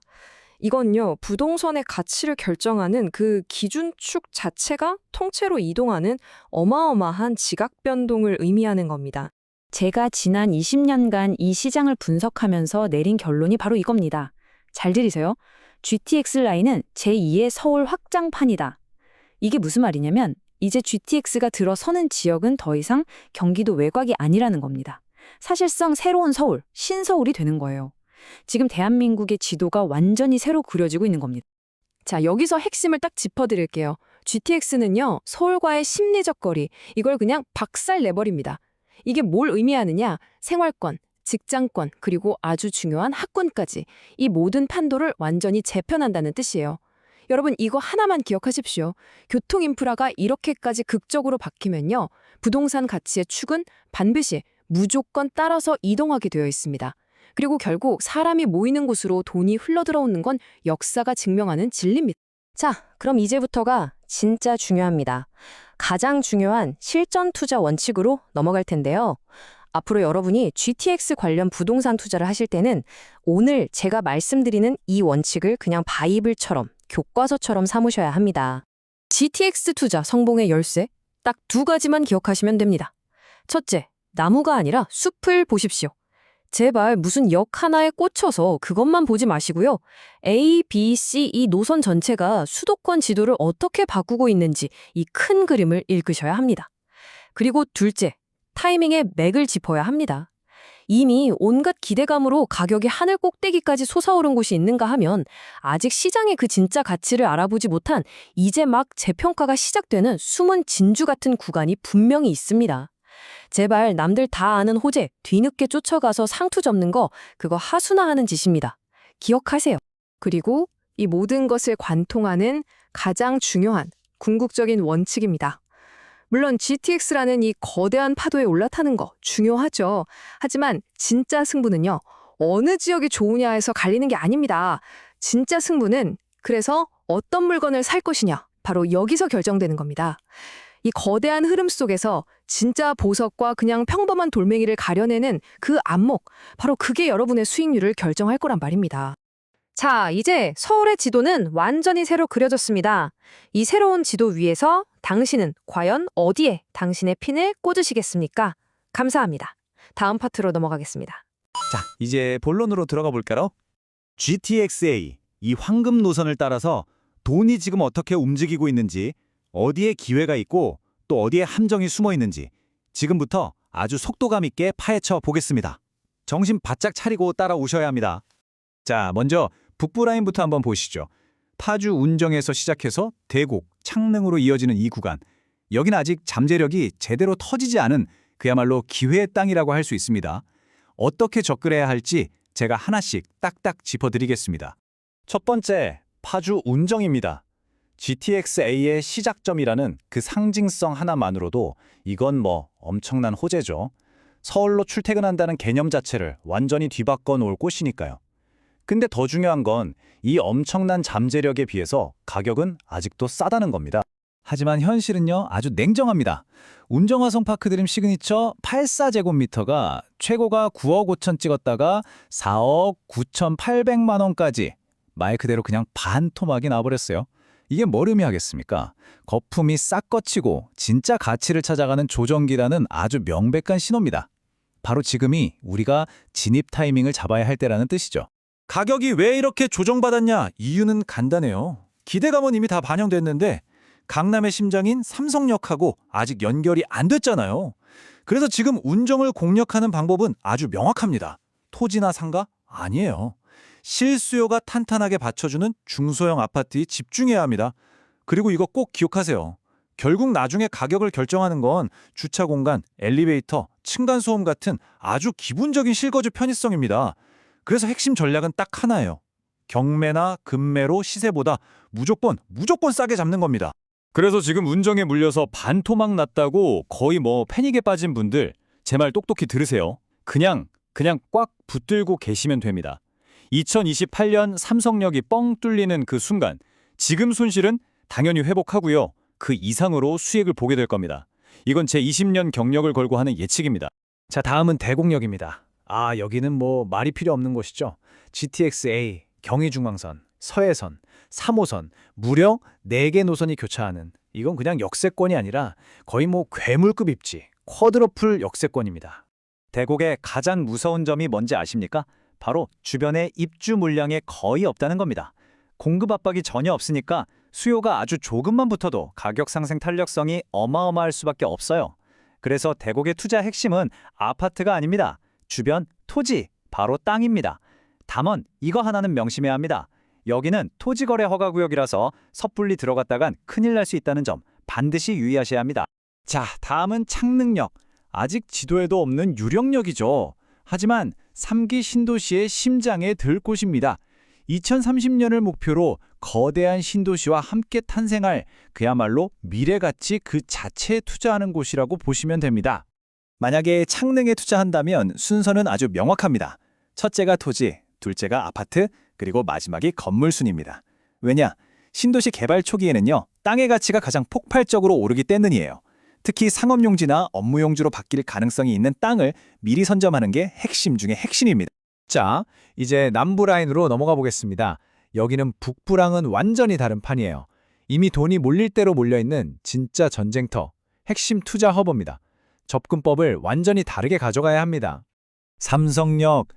이건요, 부동산의 가치를 결정하는 그 기준축 자체가 통째로 이동하는 어마어마한 지각 변동을 의미하는 겁니다. 제가 지난 20년간 이 시장을 분석하면서 내린 결론이 바로 이겁니다. 잘 들으세요. GTX 라인은 제2의 서울 확장판이다. 이게 무슨 말이냐면 이제 GTX가 들어서는 지역은 더 이상 경기도 외곽이 아니라는 겁니다. 사실상 새로운 서울, 신서울이 되는 거예요. 지금 대한민국의 지도가 완전히 새로 그려지고 있는 겁니다. 자, 여기서 핵심을 딱 짚어드릴게요. GTX는요, 서울과의 심리적 거리, 이걸 그냥 박살 내버립니다. 이게 뭘 의미하느냐? 생활권, 직장권, 그리고 아주 중요한 학군까지 이 모든 판도를 완전히 재편한다는 뜻이에요. 여러분 이거 하나만 기억하십시오. 교통 인프라가 이렇게까지 극적으로 바뀌면요. 부동산 가치의 축은 반드시 무조건 따라서 이동하게 되어 있습니다. 그리고 결국 사람이 모이는 곳으로 돈이 흘러들어오는 건 역사가 증명하는 진리입니다. 자, 그럼 이제부터가 진짜 중요합니다. 가장 중요한 실전 투자 원칙으로 넘어갈 텐데요. 앞으로 여러분이 GTX 관련 부동산 투자를 하실 때는 오늘 제가 말씀드리는 이 원칙을 그냥 바이블처럼, 교과서처럼 삼으셔야 합니다. GTX 투자 성공의 열쇠, 딱 2가지만 기억하시면 됩니다. 첫째, 나무가 아니라 숲을 보십시오. 제발 무슨 역 하나에 꽂혀서 그것만 보지 마시고요. A, B, C 이 노선 전체가 수도권 지도를 어떻게 바꾸고 있는지 이 큰 그림을 읽으셔야 합니다. 그리고 둘째, 타이밍에 맥을 짚어야 합니다. 이미 온갖 기대감으로 가격이 하늘 꼭대기까지 솟아오른 곳이 있는가 하면 아직 시장의 그 진짜 가치를 알아보지 못한 이제 막 재평가가 시작되는 숨은 진주 같은 구간이 분명히 있습니다. 제발 남들 다 아는 호재 뒤늦게 쫓아가서 상투 접는 거 그거 하수나하는 짓입니다. 기억하세요. 그리고 이 모든 것을 관통하는 가장 중요한 궁극적인 원칙입니다. 물론 GTX라는 이 거대한 파도에 올라타는 거 중요하죠. 하지만 진짜 승부는요. 어느 지역이 좋으냐에서 갈리는 게 아닙니다. 진짜 승부는 그래서 어떤 물건을 살 것이냐. 바로 여기서 결정되는 겁니다. 이 거대한 흐름 속에서 진짜 보석과 그냥 평범한 돌멩이를 가려내는 그 안목, 바로 그게 여러분의 수익률을 결정할 거란 말입니다. 자, 이제 서울의 지도는 완전히 새로 그려졌습니다. 이 새로운 지도 위에서 당신은 과연 어디에 당신의 핀을 꽂으시겠습니까? 감사합니다. 다음 파트로 넘어가겠습니다. 자, 이제 본론으로 들어가 볼까요? GTXA, 이 황금 노선을 따라서 돈이 지금 어떻게 움직이고 있는지, 어디에 기회가 있고 또 어디에 함정이 숨어 있는지 지금부터 아주 속도감 있게 파헤쳐 보겠습니다. 정신 바짝 차리고 따라오셔야 합니다. 자, 먼저 북부 라인부터 한번 보시죠. 파주 운정에서 시작해서 대곡, 창릉으로 이어지는 이 구간. 여긴 아직 잠재력이 제대로 터지지 않은 그야말로 기회의 땅이라고 할 수 있습니다. 어떻게 접근해야 할지 제가 하나씩 딱딱 짚어드리겠습니다. 첫 번째, 파주 운정입니다. GTX-A의 시작점이라는 그 상징성 하나만으로도 이건 뭐 엄청난 호재죠. 서울로 출퇴근한다는 개념 자체를 완전히 뒤바꿔 놓을 곳이니까요. 근데 더 중요한 건 이 엄청난 잠재력에 비해서 가격은 아직도 싸다는 겁니다. 하지만 현실은요, 아주 냉정합니다. 운정화성 파크드림 시그니처 84제곱미터가 최고가 9억 5천 찍었다가 4억 9,800만 원까지 말 그대로 그냥 반토막이 나버렸어요. 이게 뭘 의미하겠습니까? 거품이 싹 걷히고 진짜 가치를 찾아가는 조정기라는 아주 명백한 신호입니다. 바로 지금이 우리가 진입 타이밍을 잡아야 할 때라는 뜻이죠. 가격이 왜 이렇게 조정받았냐? 이유는 간단해요. 기대감은 이미 다 반영됐는데 강남의 심장인 삼성역하고 아직 연결이 안 됐잖아요. 그래서 지금 운정을 공략하는 방법은 아주 명확합니다. 토지나 상가? 아니에요. 실수요가 탄탄하게 받쳐주는 중소형 아파트에 집중해야 합니다. 그리고 이거 꼭 기억하세요. 결국 나중에 가격을 결정하는 건 주차 공간, 엘리베이터, 층간소음 같은 아주 기본적인 실거주 편의성입니다. 그래서 핵심 전략은 딱 하나예요. 경매나 금매로 시세보다 무조건 싸게 잡는 겁니다. 그래서 지금 운정에 물려서 반토막 났다고 거의 패닉에 빠진 분들 제 말 똑똑히 들으세요. 그냥 꽉 붙들고 계시면 됩니다. 2028년 삼성역이 뻥 뚫리는 그 순간 지금 손실은 당연히 회복하고요. 그 이상으로 수익을 보게 될 겁니다. 이건 제 20년 경력을 걸고 하는 예측입니다. 자, 다음은 대곡역입니다. 여기는 말이 필요 없는 곳이죠. GTX-A, 경의중앙선, 서해선, 3호선, 무려 4개 노선이 교차하는 이건 그냥 역세권이 아니라 거의 괴물급 입지, 쿼드러플 역세권입니다. 대곡의 가장 무서운 점이 뭔지 아십니까? 바로 주변에 입주 물량이 거의 없다는 겁니다. 공급 압박이 전혀 없으니까 수요가 아주 조금만 붙어도 가격 상승 탄력성이 어마어마할 수밖에 없어요. 그래서 대곡의 투자 핵심은 아파트가 아닙니다. 주변 토지, 바로 땅입니다. 다만 이거 하나는 명심해야 합니다. 여기는 토지거래 허가구역이라서 섣불리 들어갔다간 큰일 날 수 있다는 점 반드시 유의하셔야 합니다. 자, 다음은 창릉역. 아직 지도에도 없는 유령역이죠. 하지만 3기 신도시의 심장에 들 곳입니다. 2030년을 목표로 거대한 신도시와 함께 탄생할 그야말로 미래가치 그 자체에 투자하는 곳이라고 보시면 됩니다. 만약에 창릉에 투자한다면 순서는 아주 명확합니다. 첫째가 토지, 둘째가 아파트, 그리고 마지막이 건물 순입니다. 왜냐? 신도시 개발 초기에는요, 땅의 가치가 가장 폭발적으로 오르기 때문이에요. 특히 상업용지나 업무용지로 바뀔 가능성이 있는 땅을 미리 선점하는 게 핵심 중의 핵심입니다. 자, 이제 남부 라인으로 넘어가 보겠습니다. 여기는 북부랑은 완전히 다른 판이에요. 이미 돈이 몰릴 대로 몰려있는 진짜 전쟁터, 핵심 투자 허브입니다. 접근법을 완전히 다르게 가져가야 합니다. 삼성역,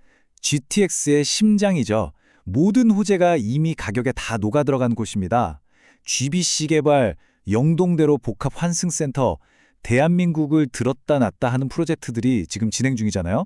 GTX의 심장이죠. 모든 호재가 이미 가격에 다 녹아들어간 곳입니다. GBC 개발, 영동대로 복합 환승센터, 대한민국을 들었다 놨다 하는 프로젝트들이 지금 진행 중이잖아요.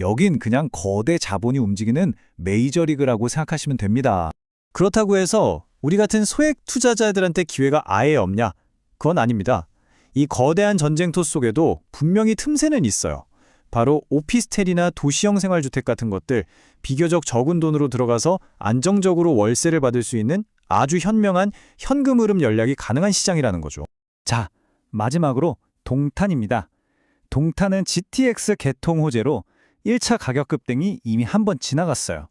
여긴 그냥 거대 자본이 움직이는 메이저리그라고 생각하시면 됩니다. 그렇다고 해서 우리 같은 소액 투자자들한테 기회가 아예 없냐? 그건 아닙니다. 이 거대한 전쟁터 속에도 분명히 틈새는 있어요. 바로 오피스텔이나 도시형 생활주택 같은 것들, 비교적 적은 돈으로 들어가서 안정적으로 월세를 받을 수 있는 아주 현명한 현금 흐름 전략이 가능한 시장이라는 거죠. 자, 마지막으로 동탄입니다. 동탄은 GTX 개통 호재로 1차 가격 급등이 이미 한 번 지나갔어요.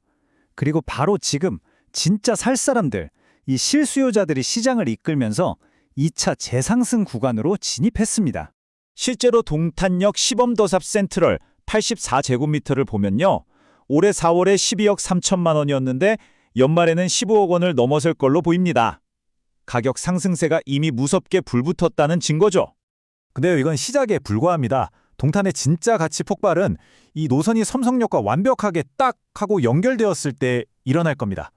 그리고 바로 지금 진짜 살 사람들, 이 실수요자들이 시장을 이끌면서 2차 재상승 구간으로 진입했습니다. 실제로 동탄역 시범도삽 센트럴 84제곱미터를 보면요. 올해 4월에 12억 3천만 원이었는데 연말에는 15억 원을 넘어설 걸로 보입니다. 가격 상승세가 이미 무섭게 불붙었다는 증거죠. 근데요, 이건 시작에 불과합니다. 동탄의 진짜 가치 폭발은 이 노선이 삼성역과 완벽하게 딱 하고 연결되었을 때 일어날 겁니다.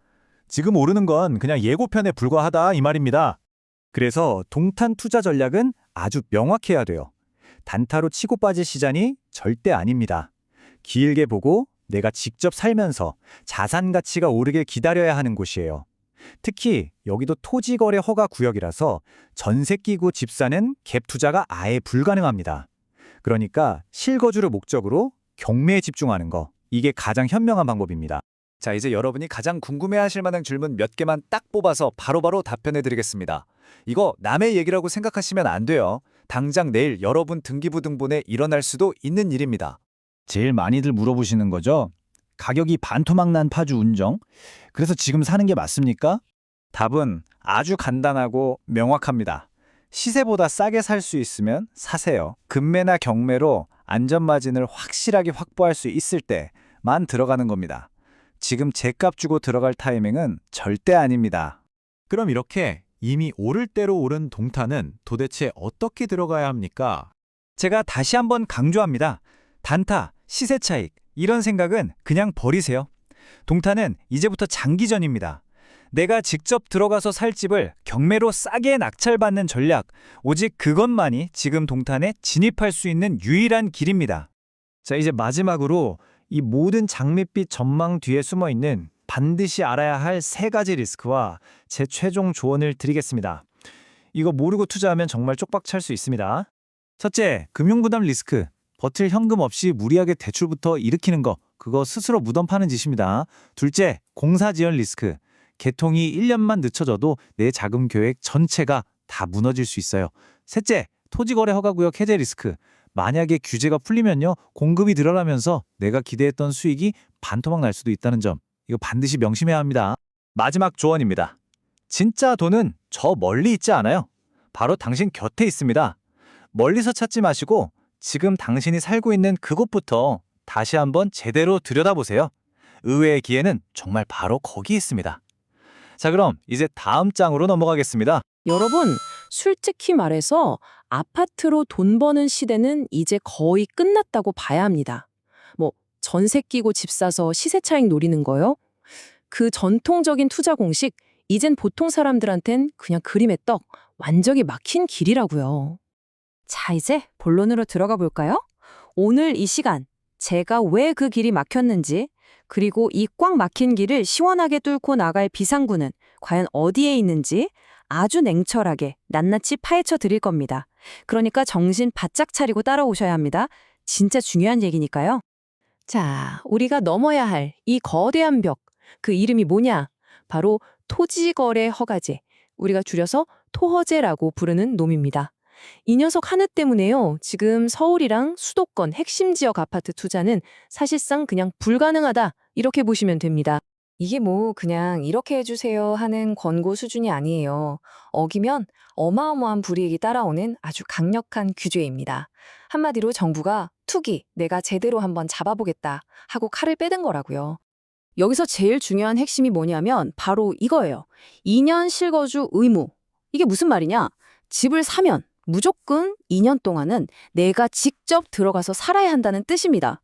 지금 오르는 건 그냥 예고편에 불과하다 이 말입니다. 그래서 동탄 투자 전략은 아주 명확해야 돼요. 단타로 치고 빠질 시장이 절대 아닙니다. 길게 보고 내가 직접 살면서 자산 가치가 오르길 기다려야 하는 곳이에요. 특히 여기도 토지거래 허가 구역이라서 전세 끼고 집 사는 갭 투자가 아예 불가능합니다. 그러니까 실거주를 목적으로 경매에 집중하는 거, 이게 가장 현명한 방법입니다. 자, 이제 여러분이 가장 궁금해하실 만한 질문 몇 개만 딱 뽑아서 바로바로 답변해드리겠습니다. 이거 남의 얘기라고 생각하시면 안 돼요. 당장 내일 여러분 등기부등본에 일어날 수도 있는 일입니다. 제일 많이들 물어보시는 거죠? 가격이 반토막 난 파주 운정? 그래서 지금 사는 게 맞습니까? 답은 아주 간단하고 명확합니다. 시세보다 싸게 살 수 있으면 사세요. 금매나 경매로 안전마진을 확실하게 확보할 수 있을 때만 들어가는 겁니다. 지금 제값 주고 들어갈 타이밍은 절대 아닙니다. 그럼 이렇게 이미 오를 대로 오른 동탄은 도대체 어떻게 들어가야 합니까? 제가 다시 한번 강조합니다. 단타, 시세 차익, 이런 생각은 그냥 버리세요. 동타는 이제부터 장기전입니다. 내가 직접 들어가서 살 집을 경매로 싸게 낙찰받는 전략, 오직 그것만이 지금 동탄에 진입할 수 있는 유일한 길입니다. 자, 이제 마지막으로 이 모든 장밋빛 전망 뒤에 숨어 있는 반드시 알아야 할 3가지 리스크와 제 최종 조언을 드리겠습니다. 이거 모르고 투자하면 정말 쪽박 찰 수 있습니다. 첫째, 금융부담 리스크. 버틸 현금 없이 무리하게 대출부터 일으키는 거, 그거 스스로 무덤 파는 짓입니다. 둘째, 공사 지연 리스크. 개통이 1년만 늦춰져도 내 자금 계획 전체가 다 무너질 수 있어요. 셋째, 토지거래 허가구역 해제 리스크. 만약에 규제가 풀리면요, 공급이 늘어나면서 내가 기대했던 수익이 반토막 날 수도 있다는 점, 이거 반드시 명심해야 합니다. 마지막 조언입니다. 진짜 돈은 저 멀리 있지 않아요. 바로 당신 곁에 있습니다. 멀리서 찾지 마시고 지금 당신이 살고 있는 그곳부터 다시 한번 제대로 들여다보세요. 의외의 기회는 정말 바로 거기 있습니다. 자, 그럼 이제 다음 장으로 넘어가겠습니다. 여러분, 솔직히 말해서 아파트로 돈 버는 시대는 이제 거의 끝났다고 봐야 합니다. 뭐 전세 끼고 집 사서 시세 차익 노리는 거요? 그 전통적인 투자 공식, 이젠 보통 사람들한텐 그냥 그림의 떡, 완전히 막힌 길이라고요. 자, 이제 본론으로 들어가 볼까요? 오늘 이 시간, 제가 왜 그 길이 막혔는지, 그리고 이 꽉 막힌 길을 시원하게 뚫고 나갈 비상구는 과연 어디에 있는지 아주 냉철하게 낱낱이 파헤쳐 드릴 겁니다. 그러니까 정신 바짝 차리고 따라오셔야 합니다. 진짜 중요한 얘기니까요. 자, 우리가 넘어야 할 이 거대한 벽, 그 이름이 뭐냐? 바로 토지거래 허가제, 우리가 줄여서 토허제라고 부르는 놈입니다. 이 녀석 하나 때문에요. 지금 서울이랑 수도권 핵심 지역 아파트 투자는 사실상 그냥 불가능하다, 이렇게 보시면 됩니다. 이게 뭐 그냥 이렇게 해주세요 하는 권고 수준이 아니에요. 어기면 어마어마한 불이익이 따라오는 아주 강력한 규제입니다. 한마디로 정부가 투기, 내가 제대로 한번 잡아보겠다 하고 칼을 빼든 거라고요. 여기서 제일 중요한 핵심이 뭐냐면 바로 이거예요. 2년 실거주 의무. 이게 무슨 말이냐? 집을 사면 무조건 2년 동안은 내가 직접 들어가서 살아야 한다는 뜻입니다.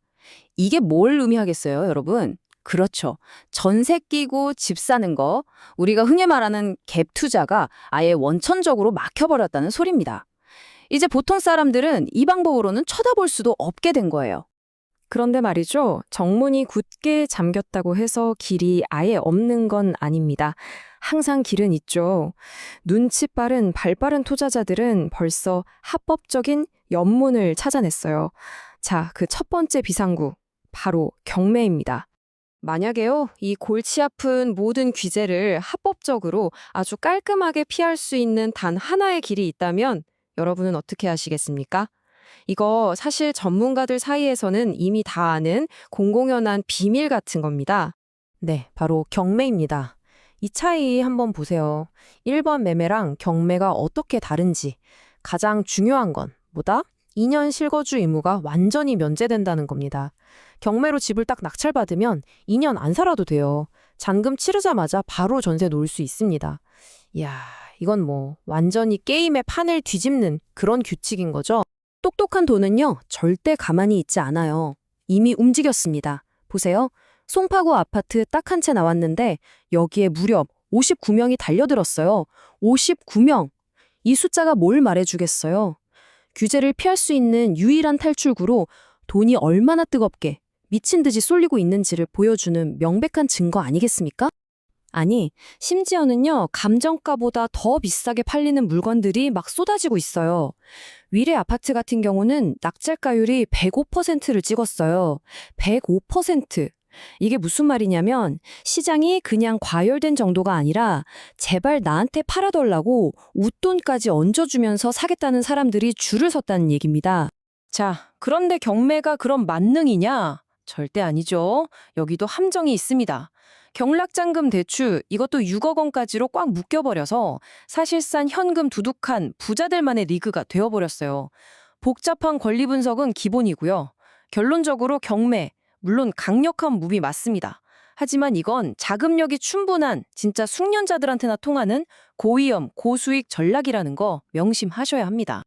이게 뭘 의미하겠어요, 여러분? 그렇죠. 전세 끼고 집 사는 거, 우리가 흔히 말하는 갭 투자가 아예 원천적으로 막혀버렸다는 소리입니다. 이제 보통 사람들은 이 방법으로는 쳐다볼 수도 없게 된 거예요. 그런데 말이죠. 정문이 굳게 잠겼다고 해서 길이 아예 없는 건 아닙니다. 항상 길은 있죠. 눈치 빠른 발 빠른 투자자들은 벌써 합법적인 연문을 찾아냈어요. 자, 그 첫 번째 비상구, 바로 경매입니다. 만약에요, 이 골치 아픈 모든 규제를 합법적으로 아주 깔끔하게 피할 수 있는 단 하나의 길이 있다면 여러분은 어떻게 하시겠습니까? 이거 사실 전문가들 사이에서는 이미 다 아는 공공연한 비밀 같은 겁니다. 네, 바로 경매입니다. 이 차이 한번 보세요. 일반 매매랑 경매가 어떻게 다른지. 가장 중요한 건 뭐다? 2년 실거주 의무가 완전히 면제된다는 겁니다. 경매로 집을 딱 낙찰받으면 2년 안 살아도 돼요. 잔금 치르자마자 바로 전세 놓을 수 있습니다. 이야, 이건 뭐 완전히 게임의 판을 뒤집는 그런 규칙인 거죠. 똑똑한 돈은요, 절대 가만히 있지 않아요. 이미 움직였습니다. 보세요. 송파구 아파트 딱 한 채 나왔는데 여기에 무려 59명이 달려들었어요. 59명! 이 숫자가 뭘 말해주겠어요? 규제를 피할 수 있는 유일한 탈출구로 돈이 얼마나 뜨겁게 미친 듯이 쏠리고 있는지를 보여주는 명백한 증거 아니겠습니까? 아니, 심지어는요, 감정가보다 더 비싸게 팔리는 물건들이 막 쏟아지고 있어요. 위례 아파트 같은 경우는 낙찰가율이 105%를 찍었어요. 105%. 이게 무슨 말이냐면 시장이 그냥 과열된 정도가 아니라 제발 나한테 팔아달라고 웃돈까지 얹어주면서 사겠다는 사람들이 줄을 섰다는 얘기입니다. 자, 그런데 경매가 그럼 만능이냐? 절대 아니죠. 여기도 함정이 있습니다. 경락잔금 대출, 이것도 6억 원까지로 꽉 묶여버려서 사실상 현금 두둑한 부자들만의 리그가 되어버렸어요. 복잡한 권리 분석은 기본이고요. 결론적으로 경매, 물론 강력한 무비 맞습니다. 하지만 이건 자금력이 충분한 진짜 숙련자들한테나 통하는 고위험, 고수익 전략이라는 거 명심하셔야 합니다.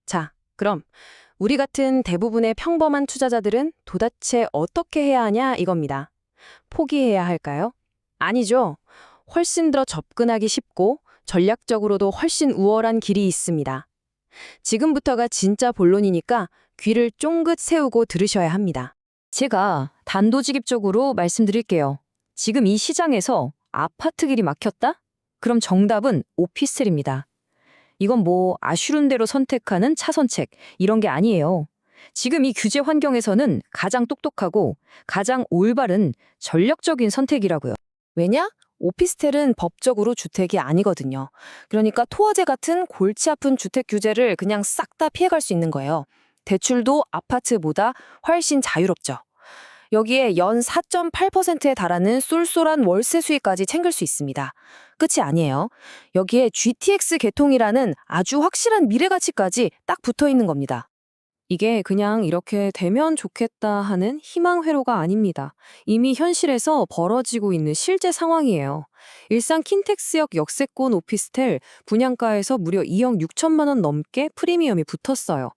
자, 그럼 우리 같은 대부분의 평범한 투자자들은 도대체 어떻게 해야 하냐 이겁니다. 포기해야 할까요? 아니죠. 훨씬 더 접근하기 쉽고 전략적으로도 훨씬 우월한 길이 있습니다. 지금부터가 진짜 본론이니까 귀를 쫑긋 세우고 들으셔야 합니다. 제가 단도직입적으로 말씀드릴게요. 지금 이 시장에서 아파트 길이 막혔다? 그럼 정답은 오피스텔입니다. 이건 뭐 아쉬운 대로 선택하는 차선책 이런 게 아니에요. 지금 이 규제 환경에서는 가장 똑똑하고 가장 올바른 전략적인 선택이라고요. 왜냐? 오피스텔은 법적으로 주택이 아니거든요. 그러니까 토어제 같은 골치 아픈 주택 규제를 그냥 싹 다 피해갈 수 있는 거예요. 대출도 아파트보다 훨씬 자유롭죠. 여기에 연 4.8%에 달하는 쏠쏠한 월세 수익까지 챙길 수 있습니다. 끝이 아니에요. 여기에 GTX 개통이라는 아주 확실한 미래 가치까지 딱 붙어 있는 겁니다. 이게 그냥 이렇게 되면 좋겠다 하는 희망 회로가 아닙니다. 이미 현실에서 벌어지고 있는 실제 상황이에요. 일산 킨텍스역 역세권 오피스텔 분양가에서 무려 2억 6천만 원 넘게 프리미엄이 붙었어요.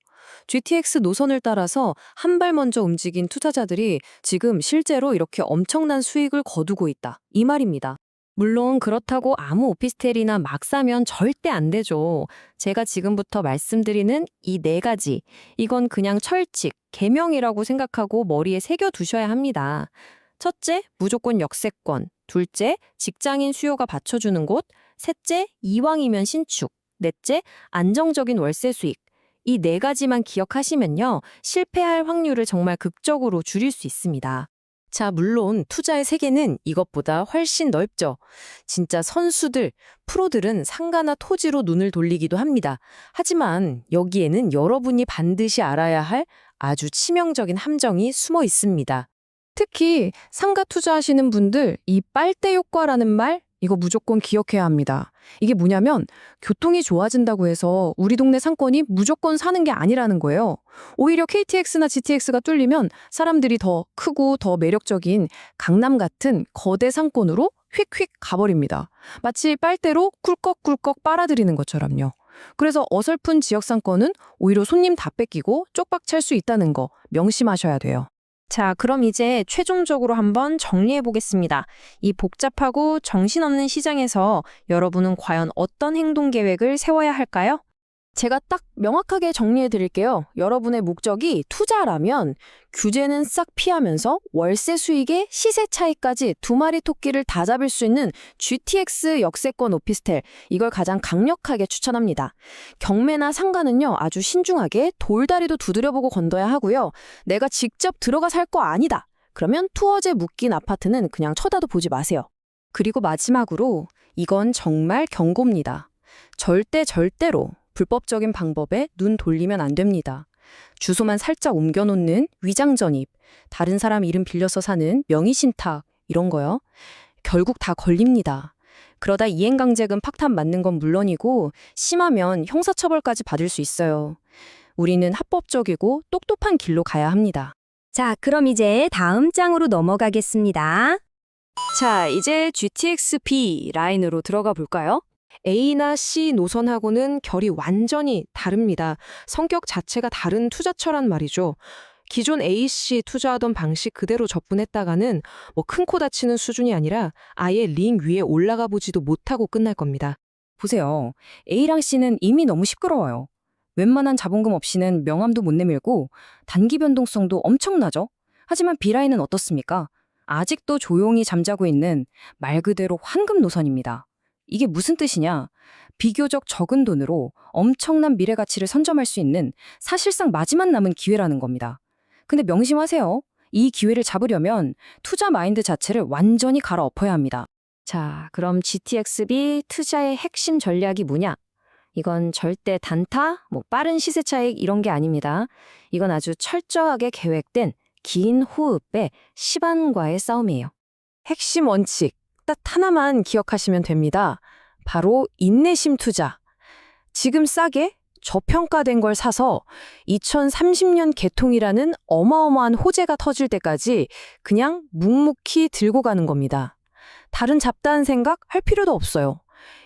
GTX 노선을 따라서 한 발 먼저 움직인 투자자들이 지금 실제로 이렇게 엄청난 수익을 거두고 있다. 이 말입니다. 물론 그렇다고 아무 오피스텔이나 막 사면 절대 안 되죠. 제가 지금부터 말씀드리는 이 4가지, 이건 그냥 철칙, 계명이라고 생각하고 머리에 새겨두셔야 합니다. 첫째, 무조건 역세권. 둘째, 직장인 수요가 받쳐주는 곳. 셋째, 이왕이면 신축. 넷째, 안정적인 월세 수익. 이 4가지만 기억하시면요, 실패할 확률을 정말 극적으로 줄일 수 있습니다. 자, 물론 투자의 세계는 이것보다 훨씬 넓죠. 진짜 선수들, 프로들은 상가나 토지로 눈을 돌리기도 합니다. 하지만 여기에는 여러분이 반드시 알아야 할 아주 치명적인 함정이 숨어 있습니다. 특히 상가 투자하시는 분들, 이 빨대 효과라는 말, 이거 무조건 기억해야 합니다. 이게 뭐냐면 교통이 좋아진다고 해서 우리 동네 상권이 무조건 사는 게 아니라는 거예요. 오히려 KTX나 GTX가 뚫리면 사람들이 더 크고 더 매력적인 강남 같은 거대 상권으로 휙휙 가버립니다. 마치 빨대로 꿀꺽꿀꺽 빨아들이는 것처럼요. 그래서 어설픈 지역 상권은 오히려 손님 다 뺏기고 쪽박 찰 수 있다는 거 명심하셔야 돼요. 자, 그럼 이제 최종적으로 한번 정리해 보겠습니다. 이 복잡하고 정신없는 시장에서 여러분은 과연 어떤 행동 계획을 세워야 할까요? 제가 딱 명확하게 정리해 드릴게요. 여러분의 목적이 투자라면 규제는 싹 피하면서 월세 수익의 시세 차이까지 2마리 토끼를 다 잡을 수 있는 GTX 역세권 오피스텔, 이걸 가장 강력하게 추천합니다. 경매나 상가는요, 아주 신중하게 돌다리도 두드려보고 건너야 하고요. 내가 직접 들어가 살 거 아니다. 그러면 투어제 묶인 아파트는 그냥 쳐다도 보지 마세요. 그리고 마지막으로 이건 정말 경고입니다. 절대로 불법적인 방법에 눈 돌리면 안 됩니다. 주소만 살짝 옮겨놓는 위장 전입, 다른 사람 이름 빌려서 사는 명의 신탁, 이런 거요. 결국 다 걸립니다. 그러다 이행강제금 fak탄 맞는 건 물론이고 심하면 형사처벌까지 받을 수 있어요. 우리는 합법적이고 똑똑한 길로 가야 합니다. 자, 그럼 이제 다음 장으로 넘어가겠습니다. 자, 이제 GTX-B 라인으로 들어가 볼까요? A나 C 노선하고는 결이 완전히 다릅니다. 성격 자체가 다른 투자처란 말이죠. 기존 A, C 투자하던 방식 그대로 접근했다가는 뭐 큰 코 다치는 수준이 아니라 아예 링 위에 올라가 보지도 못하고 끝날 겁니다. 보세요. A랑 C는 이미 너무 시끄러워요. 웬만한 자본금 없이는 명함도 못 내밀고 단기 변동성도 엄청나죠. 하지만 B라인은 어떻습니까? 아직도 조용히 잠자고 있는 말 그대로 황금 노선입니다. 이게 무슨 뜻이냐? 비교적 적은 돈으로 엄청난 미래 가치를 선점할 수 있는 사실상 마지막 남은 기회라는 겁니다. 근데 명심하세요. 이 기회를 잡으려면 투자 마인드 자체를 완전히 갈아엎어야 합니다. 자, 그럼 GTX-B 투자의 핵심 전략이 뭐냐? 이건 절대 단타, 빠른 시세 차익 이런 게 아닙니다. 이건 아주 철저하게 계획된 긴 호흡의 시반과의 싸움이에요. 핵심 원칙 딱 하나만 기억하시면 됩니다. 바로 인내심 투자. 지금 싸게 저평가된 걸 사서 2030년 개통이라는 어마어마한 호재가 터질 때까지 그냥 묵묵히 들고 가는 겁니다. 다른 잡다한 생각 할 필요도 없어요.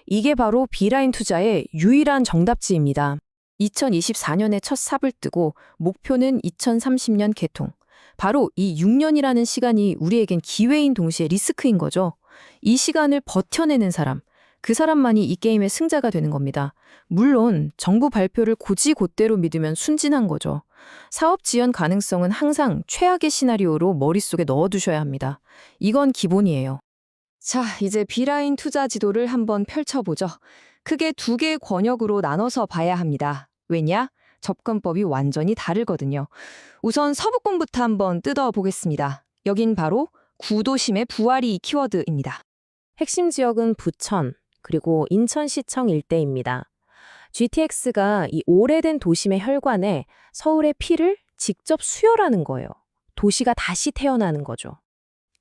이게 바로 B라인 투자의 유일한 정답지입니다. 2024년에 첫 삽을 뜨고 목표는 2030년 개통. 바로 이 6년이라는 시간이 우리에겐 기회인 동시에 리스크인 거죠. 이 시간을 버텨내는 사람, 그 사람만이 이 게임의 승자가 되는 겁니다. 물론 정부 발표를 곧이곧대로 믿으면 순진한 거죠. 사업 지연 가능성은 항상 최악의 시나리오로 머릿속에 넣어두셔야 합니다. 이건 기본이에요. 자, 이제 B라인 투자 지도를 한번 펼쳐보죠. 크게 두 개의 권역으로 나눠서 봐야 합니다. 왜냐? 접근법이 완전히 다르거든요. 우선 서부권부터 한번 뜯어보겠습니다. 여긴 바로 구도심의 부활이 이 키워드입니다. 핵심 지역은 부천, 그리고 인천시청 일대입니다. GTX가 이 오래된 도심의 혈관에 서울의 피를 직접 수혈하는 거예요. 도시가 다시 태어나는 거죠.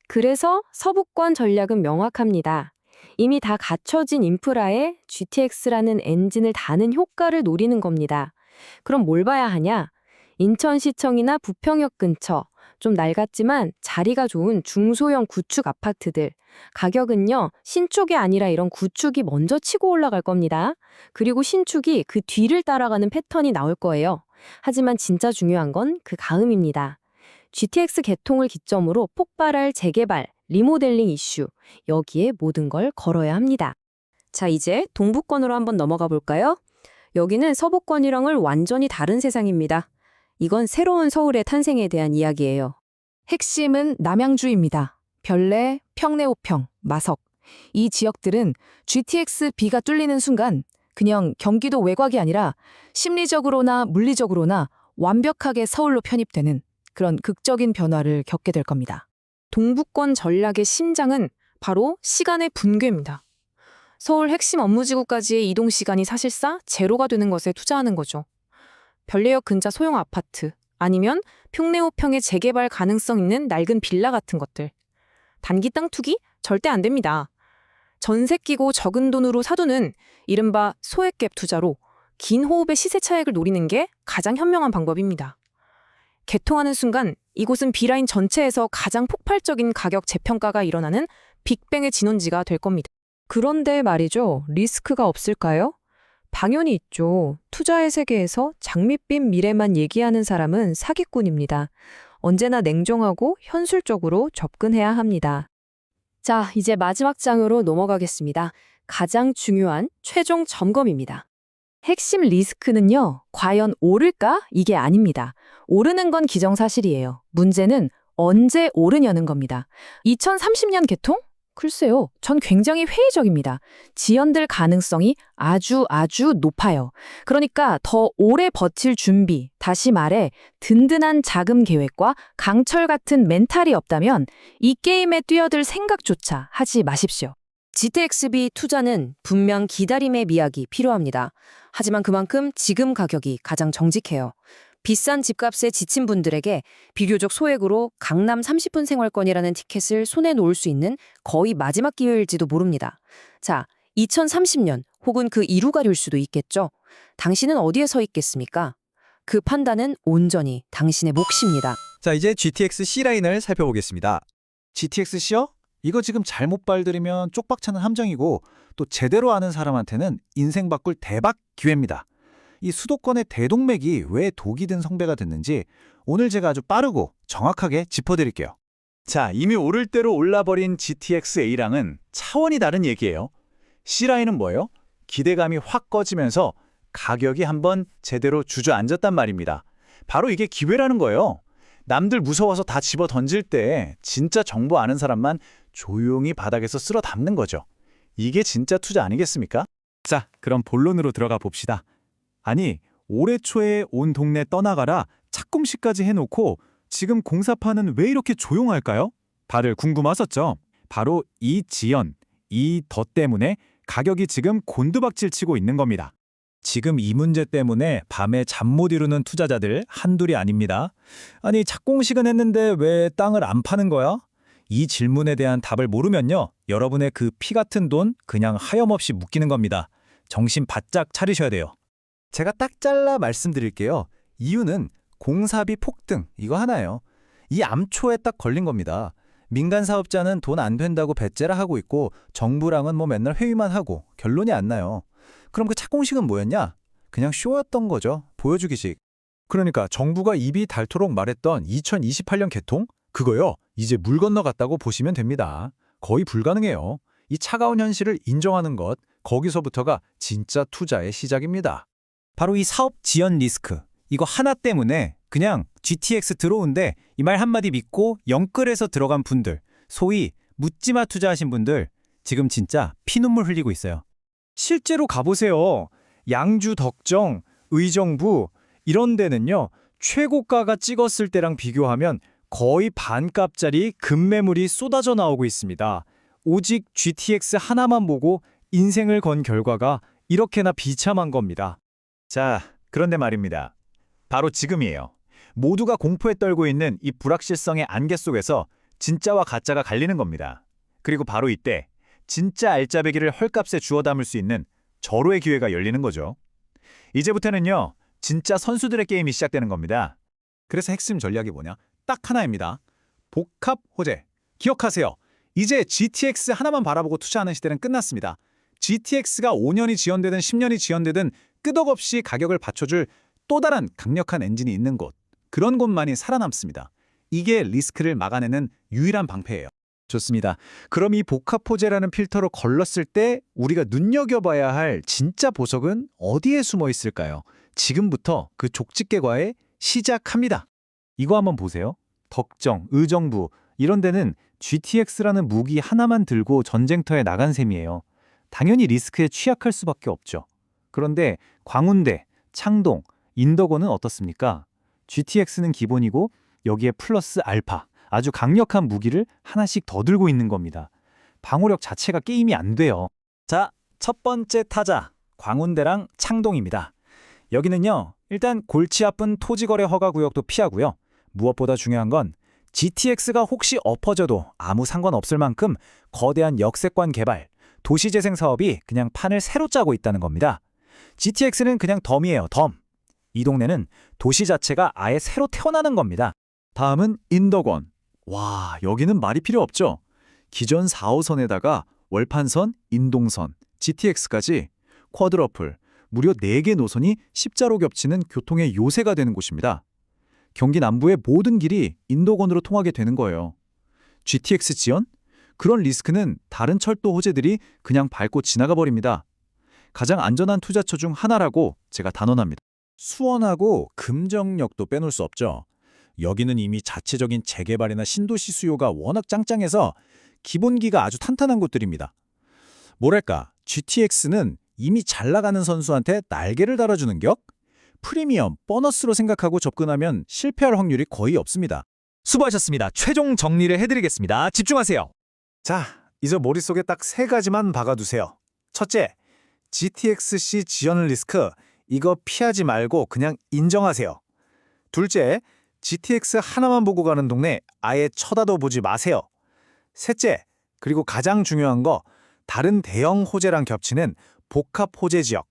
그래서 서부권 전략은 명확합니다. 이미 다 갖춰진 인프라에 GTX라는 엔진을 다는 효과를 노리는 겁니다. 그럼 뭘 봐야 하냐? 인천시청이나 부평역 근처, 좀 낡았지만 자리가 좋은 중소형 구축 아파트들. 가격은요, 신축이 아니라 이런 구축이 먼저 치고 올라갈 겁니다. 그리고 신축이 그 뒤를 따라가는 패턴이 나올 거예요. 하지만 진짜 중요한 건 그 다음입니다. GTX 개통을 기점으로 폭발할 재개발, 리모델링 이슈, 여기에 모든 걸 걸어야 합니다. 자, 이제 동부권으로 한번 넘어가 볼까요? 여기는 서부권이랑은 완전히 다른 세상입니다. 이건 새로운 서울의 탄생에 대한 이야기예요. 핵심은 남양주입니다. 별내, 평내호평, 마석. 이 지역들은 GTX B가 뚫리는 순간 그냥 경기도 외곽이 아니라 심리적으로나 물리적으로나 완벽하게 서울로 편입되는 그런 극적인 변화를 겪게 될 겁니다. 동부권 전략의 심장은 바로 시간의 분괴입니다. 서울 핵심 업무지구까지의 이동 시간이 사실상 제로가 되는 것에 투자하는 거죠. 별내역 근처 소형 아파트, 아니면 평내호평의 재개발 가능성 있는 낡은 빌라 같은 것들. 단기 땅 투기? 절대 안 됩니다. 전세 끼고 적은 돈으로 사두는 이른바 소액 갭 투자로 긴 호흡의 시세 차익을 노리는 게 가장 현명한 방법입니다. 개통하는 순간 이곳은 B라인 전체에서 가장 폭발적인 가격 재평가가 일어나는 빅뱅의 진원지가 될 겁니다. 그런데 말이죠. 리스크가 없을까요? 당연히 있죠. 투자의 세계에서 장밋빛 미래만 얘기하는 사람은 사기꾼입니다. 언제나 냉정하고 현실적으로 접근해야 합니다. 자, 이제 마지막 장으로 넘어가겠습니다. 가장 중요한 최종 점검입니다. 핵심 리스크는요, 과연 오를까? 이게 아닙니다. 오르는 건 기정사실이에요. 문제는 언제 오르냐는 겁니다. 2030년 개통? 글쎄요, 전 굉장히 회의적입니다. 지연될 가능성이 아주 높아요. 그러니까 더 오래 버틸 준비, 다시 말해 든든한 자금 계획과 강철 같은 멘탈이 없다면 이 게임에 뛰어들 생각조차 하지 마십시오. GTXB 투자는 분명 기다림의 미학이 필요합니다. 하지만 그만큼 지금 가격이 가장 정직해요. 비싼 집값에 지친 분들에게 비교적 소액으로 강남 30분 생활권이라는 티켓을 손에 놓을 수 있는 거의 마지막 기회일지도 모릅니다. 자, 2030년 혹은 그 이루가릴 수도 있겠죠. 당신은 어디에 서 있겠습니까? 그 판단은 온전히 당신의 몫입니다. 자, 이제 GTX C라인을 살펴보겠습니다. GTX C요? 이거 지금 잘못 발들이면 쪽박차는 함정이고 또 제대로 아는 사람한테는 인생 바꿀 대박 기회입니다. 이 수도권의 대동맥이 왜 독이 든 성배가 됐는지 오늘 제가 아주 빠르고 정확하게 짚어드릴게요. 자, 이미 오를 대로 올라버린 GTX A랑은 차원이 다른 얘기예요. C라인은 뭐예요? 기대감이 확 꺼지면서 가격이 한번 제대로 주저앉았단 말입니다. 바로 이게 기회라는 거예요. 남들 무서워서 다 집어 던질 때 진짜 정보 아는 사람만 조용히 바닥에서 쓸어 담는 거죠. 이게 진짜 투자 아니겠습니까? 자, 그럼 본론으로 들어가 봅시다. 아니, 올해 초에 온 동네 떠나가라 착공식까지 해놓고 지금 공사판은 왜 이렇게 조용할까요? 다들 궁금하셨죠? 바로 이 지연, 이 덧 때문에 가격이 지금 곤두박질 치고 있는 겁니다. 지금 이 문제 때문에 밤에 잠 못 이루는 투자자들 한둘이 아닙니다. 아니, 착공식은 했는데 왜 땅을 안 파는 거야? 이 질문에 대한 답을 모르면요, 여러분의 그 피 같은 돈 그냥 하염없이 묶이는 겁니다. 정신 바짝 차리셔야 돼요. 제가 딱 잘라 말씀드릴게요. 이유는 공사비 폭등, 이거 하나예요. 이 암초에 딱 걸린 겁니다. 민간 사업자는 돈 안 된다고 배째라 하고 있고 정부랑은 뭐 맨날 회의만 하고 결론이 안 나요. 그럼 그 착공식은 뭐였냐? 그냥 쇼였던 거죠. 보여주기식. 그러니까 정부가 입이 닳도록 말했던 2028년 개통? 그거요. 이제 물 건너갔다고 보시면 됩니다. 거의 불가능해요. 이 차가운 현실을 인정하는 것, 거기서부터가 진짜 투자의 시작입니다. 바로 이 사업 지연 리스크. 이거 하나 때문에 그냥 GTX 들어온데 이 말 한마디 믿고 영끌해서 들어간 분들, 소위 묻지마 투자하신 분들 지금 진짜 피눈물 흘리고 있어요. 실제로 가보세요. 양주 덕정, 의정부 이런 데는요. 최고가가 찍었을 때랑 비교하면 거의 반값짜리 급매물이 쏟아져 나오고 있습니다. 오직 GTX 하나만 보고 인생을 건 결과가 이렇게나 비참한 겁니다. 자, 그런데 말입니다. 바로 지금이에요. 모두가 공포에 떨고 있는 이 불확실성의 안개 속에서 진짜와 가짜가 갈리는 겁니다. 그리고 바로 이때 진짜 알짜배기를 헐값에 주워 담을 수 있는 절호의 기회가 열리는 거죠. 이제부터는요. 진짜 선수들의 게임이 시작되는 겁니다. 그래서 핵심 전략이 뭐냐? 딱 하나입니다. 복합 호재. 기억하세요. 이제 GTX 하나만 바라보고 투자하는 시대는 끝났습니다. GTX가 5년이 지연되든 10년이 지연되든 끄덕없이 가격을 받쳐줄 또 다른 강력한 엔진이 있는 곳. 그런 곳만이 살아남습니다. 이게 리스크를 막아내는 유일한 방패예요. 좋습니다. 그럼 이 복합 호재라는 필터로 걸렀을 때 우리가 눈여겨봐야 할 진짜 보석은 어디에 숨어 있을까요? 지금부터 그 족집게과에 시작합니다. 이거 한번 보세요. 덕정, 의정부 이런 데는 GTX라는 무기 하나만 들고 전쟁터에 나간 셈이에요. 당연히 리스크에 취약할 수밖에 없죠. 그런데 광운대, 창동, 인덕원은 어떻습니까? GTX는 기본이고 여기에 플러스 알파, 아주 강력한 무기를 하나씩 더 들고 있는 겁니다. 방어력 자체가 게임이 안 돼요. 자, 첫 번째 타자, 광운대랑 창동입니다. 여기는요, 일단 골치 아픈 토지거래 허가구역도 피하고요. 무엇보다 중요한 건 GTX가 혹시 엎어져도 아무 상관없을 만큼 거대한 역세권 개발, 도시재생 사업이 그냥 판을 새로 짜고 있다는 겁니다. GTX는 그냥 덤이에요, 덤. 이 동네는 도시 자체가 아예 새로 태어나는 겁니다. 다음은 인덕원. 와, 여기는 말이 필요 없죠. 기존 4호선에다가 월판선, 인동선, GTX까지 쿼드러플, 무려 4개 노선이 십자로 겹치는 교통의 요새가 되는 곳입니다. 경기 남부의 모든 길이 인덕원으로 통하게 되는 거예요. GTX 지연? 그런 리스크는 다른 철도 호재들이 그냥 밟고 지나가 버립니다. 가장 안전한 투자처 중 하나라고 제가 단언합니다. 수원하고 금정역도 빼놓을 수 없죠. 여기는 이미 자체적인 재개발이나 신도시 수요가 워낙 짱짱해서 기본기가 아주 탄탄한 곳들입니다. 뭐랄까, GTX는 이미 잘 나가는 선수한테 날개를 달아주는 격? 프리미엄, 보너스로 생각하고 접근하면 실패할 확률이 거의 없습니다. 수고하셨습니다. 최종 정리를 해드리겠습니다. 집중하세요. 자, 이제 머릿속에 딱 3가지만 박아두세요. 첫째, GTX-C 지연 리스크, 이거 피하지 말고 그냥 인정하세요. 둘째, GTX 하나만 보고 가는 동네 아예 쳐다도 보지 마세요. 셋째, 그리고 가장 중요한 거, 다른 대형 호재랑 겹치는 복합 호재 지역.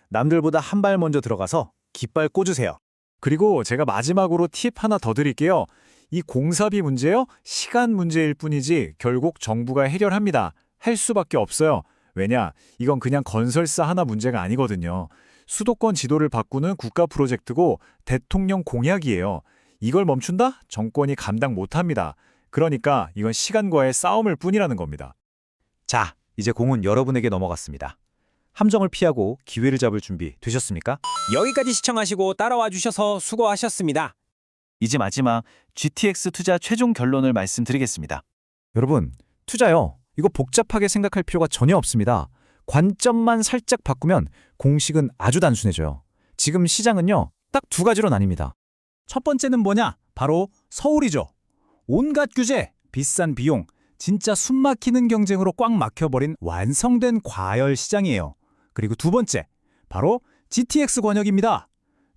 남들보다 한 발 먼저 들어가서 깃발 꽂으세요. 그리고 제가 마지막으로 팁 하나 더 드릴게요. 이 공사비 문제요? 시간 문제일 뿐이지 결국 정부가 해결합니다. 할 수밖에 없어요. 왜냐? 이건 그냥 건설사 하나 문제가 아니거든요. 수도권 지도를 바꾸는 국가 프로젝트고 대통령 공약이에요. 이걸 멈춘다? 정권이 감당 못합니다. 그러니까 이건 시간과의 싸움일 뿐이라는 겁니다. 자, 이제 공은 여러분에게 넘어갔습니다. 함정을 피하고 기회를 잡을 준비 되셨습니까? 여기까지 시청하시고 따라와 주셔서 수고하셨습니다. 이제 마지막 GTX 투자 최종 결론을 말씀드리겠습니다. 여러분, 투자요. 이거 복잡하게 생각할 필요가 전혀 없습니다. 관점만 살짝 바꾸면 공식은 아주 단순해져요. 지금 시장은요, 딱 2가지로 나뉩니다. 첫 번째는 뭐냐? 바로 서울이죠. 온갖 규제, 비싼 비용, 진짜 숨막히는 경쟁으로 꽉 막혀버린 완성된 과열 시장이에요. 그리고 두 번째, 바로 GTX 권역입니다.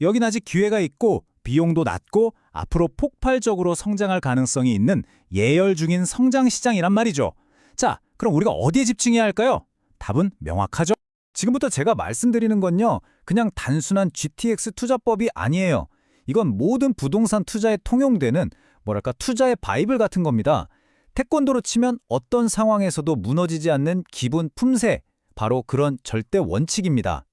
여긴 아직 기회가 있고 비용도 낮고 앞으로 폭발적으로 성장할 가능성이 있는 예열 중인 성장 시장이란 말이죠. 자, 그럼 우리가 어디에 집중해야 할까요? 답은 명확하죠. 지금부터 제가 말씀드리는 건요, 그냥 단순한 GTX 투자법이 아니에요. 이건 모든 부동산 투자에 통용되는 뭐랄까 투자의 바이블 같은 겁니다. 태권도로 치면 어떤 상황에서도 무너지지 않는 기본 품새, 바로 그런 절대 원칙입니다.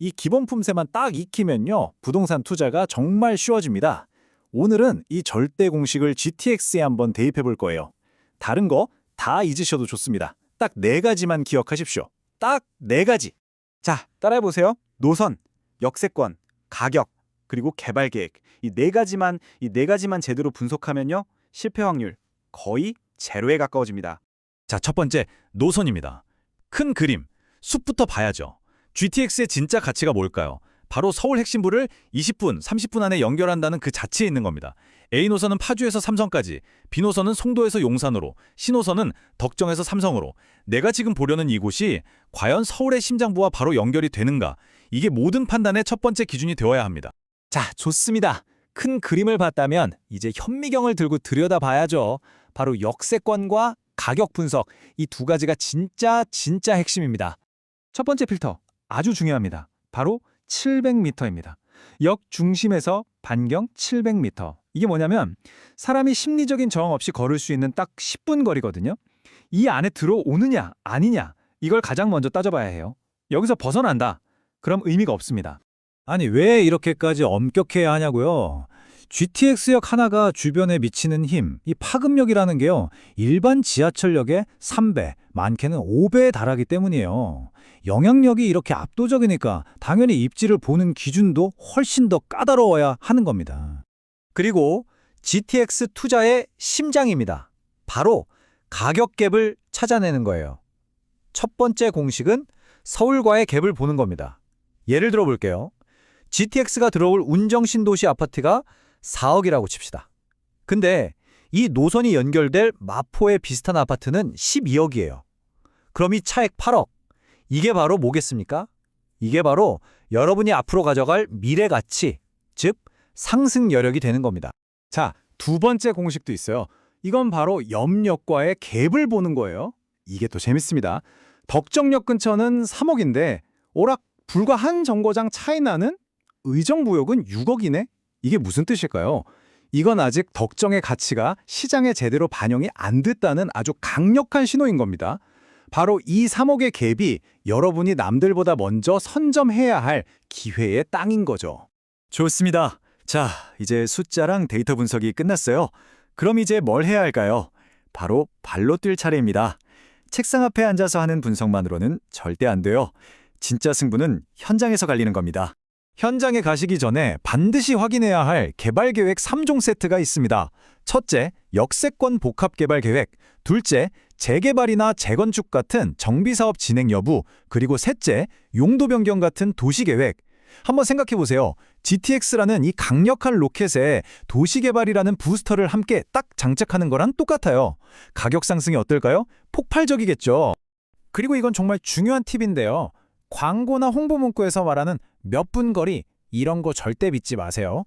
이 기본 품새만 딱 익히면요, 부동산 투자가 정말 쉬워집니다. 오늘은 이 절대 공식을 GTX에 한번 대입해 볼 거예요. 다른 거 다 잊으셔도 좋습니다. 딱 4가지만 기억하십시오. 딱 4가지. 자, 따라해 보세요. 노선, 역세권, 가격, 그리고 개발 계획. 이 4가지만 제대로 분석하면요, 실패 확률 거의 제로에 가까워집니다. 자, 첫 번째, 노선입니다. 큰 그림, 숲부터 봐야죠. GTX의 진짜 가치가 뭘까요? 바로 서울 핵심부를 20분, 30분 안에 연결한다는 그 자체에 있는 겁니다. A노선은 파주에서 삼성까지, B노선은 송도에서 용산으로, C노선은 덕정에서 삼성으로. 내가 지금 보려는 이곳이 과연 서울의 심장부와 바로 연결이 되는가? 이게 모든 판단의 첫 번째 기준이 되어야 합니다. 자, 좋습니다. 큰 그림을 봤다면 이제 현미경을 들고 들여다봐야죠. 바로 역세권과 가격 분석, 이 2가지가 진짜 핵심입니다. 첫 번째 필터, 아주 중요합니다. 바로 700m입니다. 역 중심에서 반경 700m. 이게 뭐냐면 사람이 심리적인 저항 없이 걸을 수 있는 딱 10분 거리거든요. 이 안에 들어오느냐 아니냐, 이걸 가장 먼저 따져봐야 해요. 여기서 벗어난다, 그럼 의미가 없습니다. 아니, 왜 이렇게까지 엄격해야 하냐고요? GTX역 하나가 주변에 미치는 힘, 이 파급력이라는 게요, 일반 지하철역의 3배, 많게는 5배에 달하기 때문이에요. 영향력이 이렇게 압도적이니까 당연히 입지를 보는 기준도 훨씬 더 까다로워야 하는 겁니다. 그리고 GTX 투자의 심장입니다. 바로 가격 갭을 찾아내는 거예요. 첫 번째 공식은 서울과의 갭을 보는 겁니다. 예를 들어 볼게요. GTX가 들어올 운정신도시 아파트가 4억이라고 칩시다. 근데 이 노선이 연결될 마포의 비슷한 아파트는 12억이에요. 그럼 이 차액 8억. 이게 바로 뭐겠습니까? 이게 바로 여러분이 앞으로 가져갈 미래 가치, 즉 상승 여력이 되는 겁니다. 자, 2번째 공식도 있어요. 이건 바로 옆역과의 갭을 보는 거예요. 이게 또 재밌습니다. 덕정역 근처는 3억인데 오락 불과 한 정거장 차이 나는 의정부역은 6억이네? 이게 무슨 뜻일까요? 이건 아직 덕정의 가치가 시장에 제대로 반영이 안 됐다는 아주 강력한 신호인 겁니다. 바로 이 3억의 갭이 여러분이 남들보다 먼저 선점해야 할 기회의 땅인 거죠. 좋습니다. 자, 이제 숫자랑 데이터 분석이 끝났어요. 그럼 이제 뭘 해야 할까요? 바로 발로 뛸 차례입니다. 책상 앞에 앉아서 하는 분석만으로는 절대 안 돼요. 진짜 승부는 현장에서 갈리는 겁니다. 현장에 가시기 전에 반드시 확인해야 할 개발계획 3종 세트가 있습니다. 첫째, 역세권 복합개발계획. 둘째, 재개발이나 재건축 같은 정비사업 진행 여부. 그리고 셋째, 용도 변경 같은 도시계획. 한번 생각해 보세요. GTX라는 이 강력한 로켓에 도시개발이라는 부스터를 함께 딱 장착하는 거랑 똑같아요. 가격 상승이 어떨까요? 폭발적이겠죠. 그리고 이건 정말 중요한 팁인데요. 광고나 홍보 문구에서 말하는 몇 분 거리, 이런 거 절대 믿지 마세요.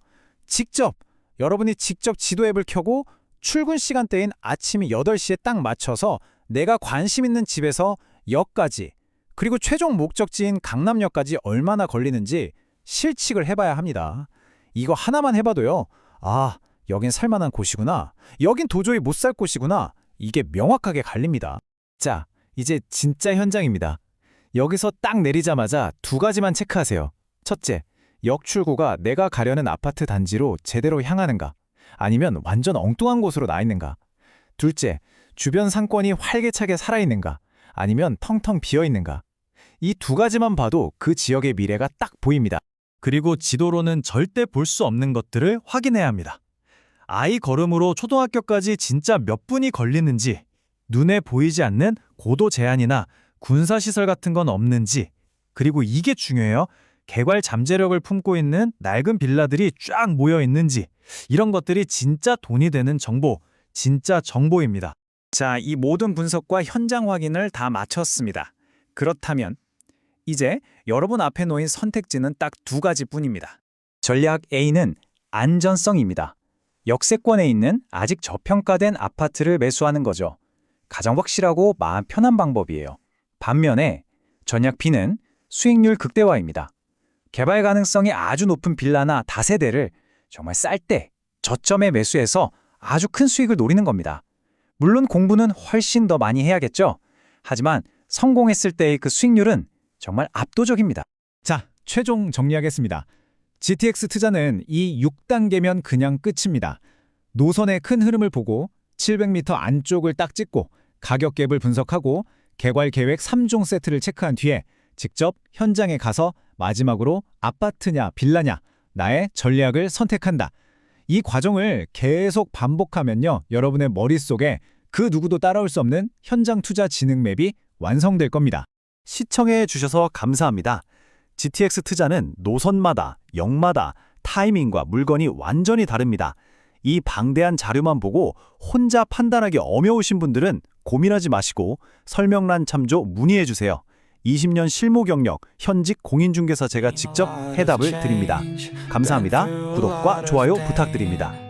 여러분이 직접 지도 앱을 켜고 출근 시간대인 아침 8시에 딱 맞춰서 내가 관심 있는 집에서 역까지, 그리고 최종 목적지인 강남역까지 얼마나 걸리는지 실측을 해봐야 합니다. 이거 하나만 해봐도요, 아, 여긴 살만한 곳이구나, 여긴 도저히 못 살 곳이구나, 이게 명확하게 갈립니다. 자, 이제 진짜 현장입니다. 여기서 딱 내리자마자 2가지만 체크하세요. 첫째, 역 출구가 내가 가려는 아파트 단지로 제대로 향하는가, 아니면 완전 엉뚱한 곳으로 나 있는가. 둘째, 주변 상권이 활기차게 살아있는가, 아니면 텅텅 비어있는가. 이 2가지만 봐도 그 지역의 미래가 딱 보입니다. 그리고 지도로는 절대 볼 수 없는 것들을 확인해야 합니다. 아이 걸음으로 초등학교까지 진짜 몇 분이 걸리는지, 눈에 보이지 않는 고도 제한이나 군사시설 같은 건 없는지, 그리고 이게 중요해요. 개발 잠재력을 품고 있는 낡은 빌라들이 쫙 모여 있는지, 이런 것들이 진짜 돈이 되는 정보, 진짜 정보입니다. 자, 이 모든 분석과 현장 확인을 다 마쳤습니다. 그렇다면 이제 여러분 앞에 놓인 선택지는 딱 2가지뿐입니다. 전략 A는 안전성입니다. 역세권에 있는 아직 저평가된 아파트를 매수하는 거죠. 가장 확실하고 마음 편한 방법이에요. 반면에 전략 B는 수익률 극대화입니다. 개발 가능성이 아주 높은 빌라나 다세대를 정말 쌀 때 저점에 매수해서 아주 큰 수익을 노리는 겁니다. 물론 공부는 훨씬 더 많이 해야겠죠. 하지만 성공했을 때의 그 수익률은 정말 압도적입니다. 자, 최종 정리하겠습니다. GTX 투자는 이 6단계면 그냥 끝입니다. 노선의 큰 흐름을 보고 700m 안쪽을 딱 찍고 가격 갭을 분석하고 개발 계획 3종 세트를 체크한 뒤에 직접 현장에 가서 마지막으로 아파트냐 빌라냐 나의 전략을 선택한다. 이 과정을 계속 반복하면요. 여러분의 머릿속에 그 누구도 따라올 수 없는 현장 투자 지능 맵이 완성될 겁니다. 시청해 주셔서 감사합니다. GTX 투자는 노선마다, 역마다, 타이밍과 물건이 완전히 다릅니다. 이 방대한 자료만 보고 혼자 판단하기 어려우신 분들은 고민하지 마시고 설명란 참조 문의해 주세요. 20년 실무 경력, 현직 공인중개사 제가 직접 해답을 드립니다. 감사합니다. 구독과 좋아요 부탁드립니다.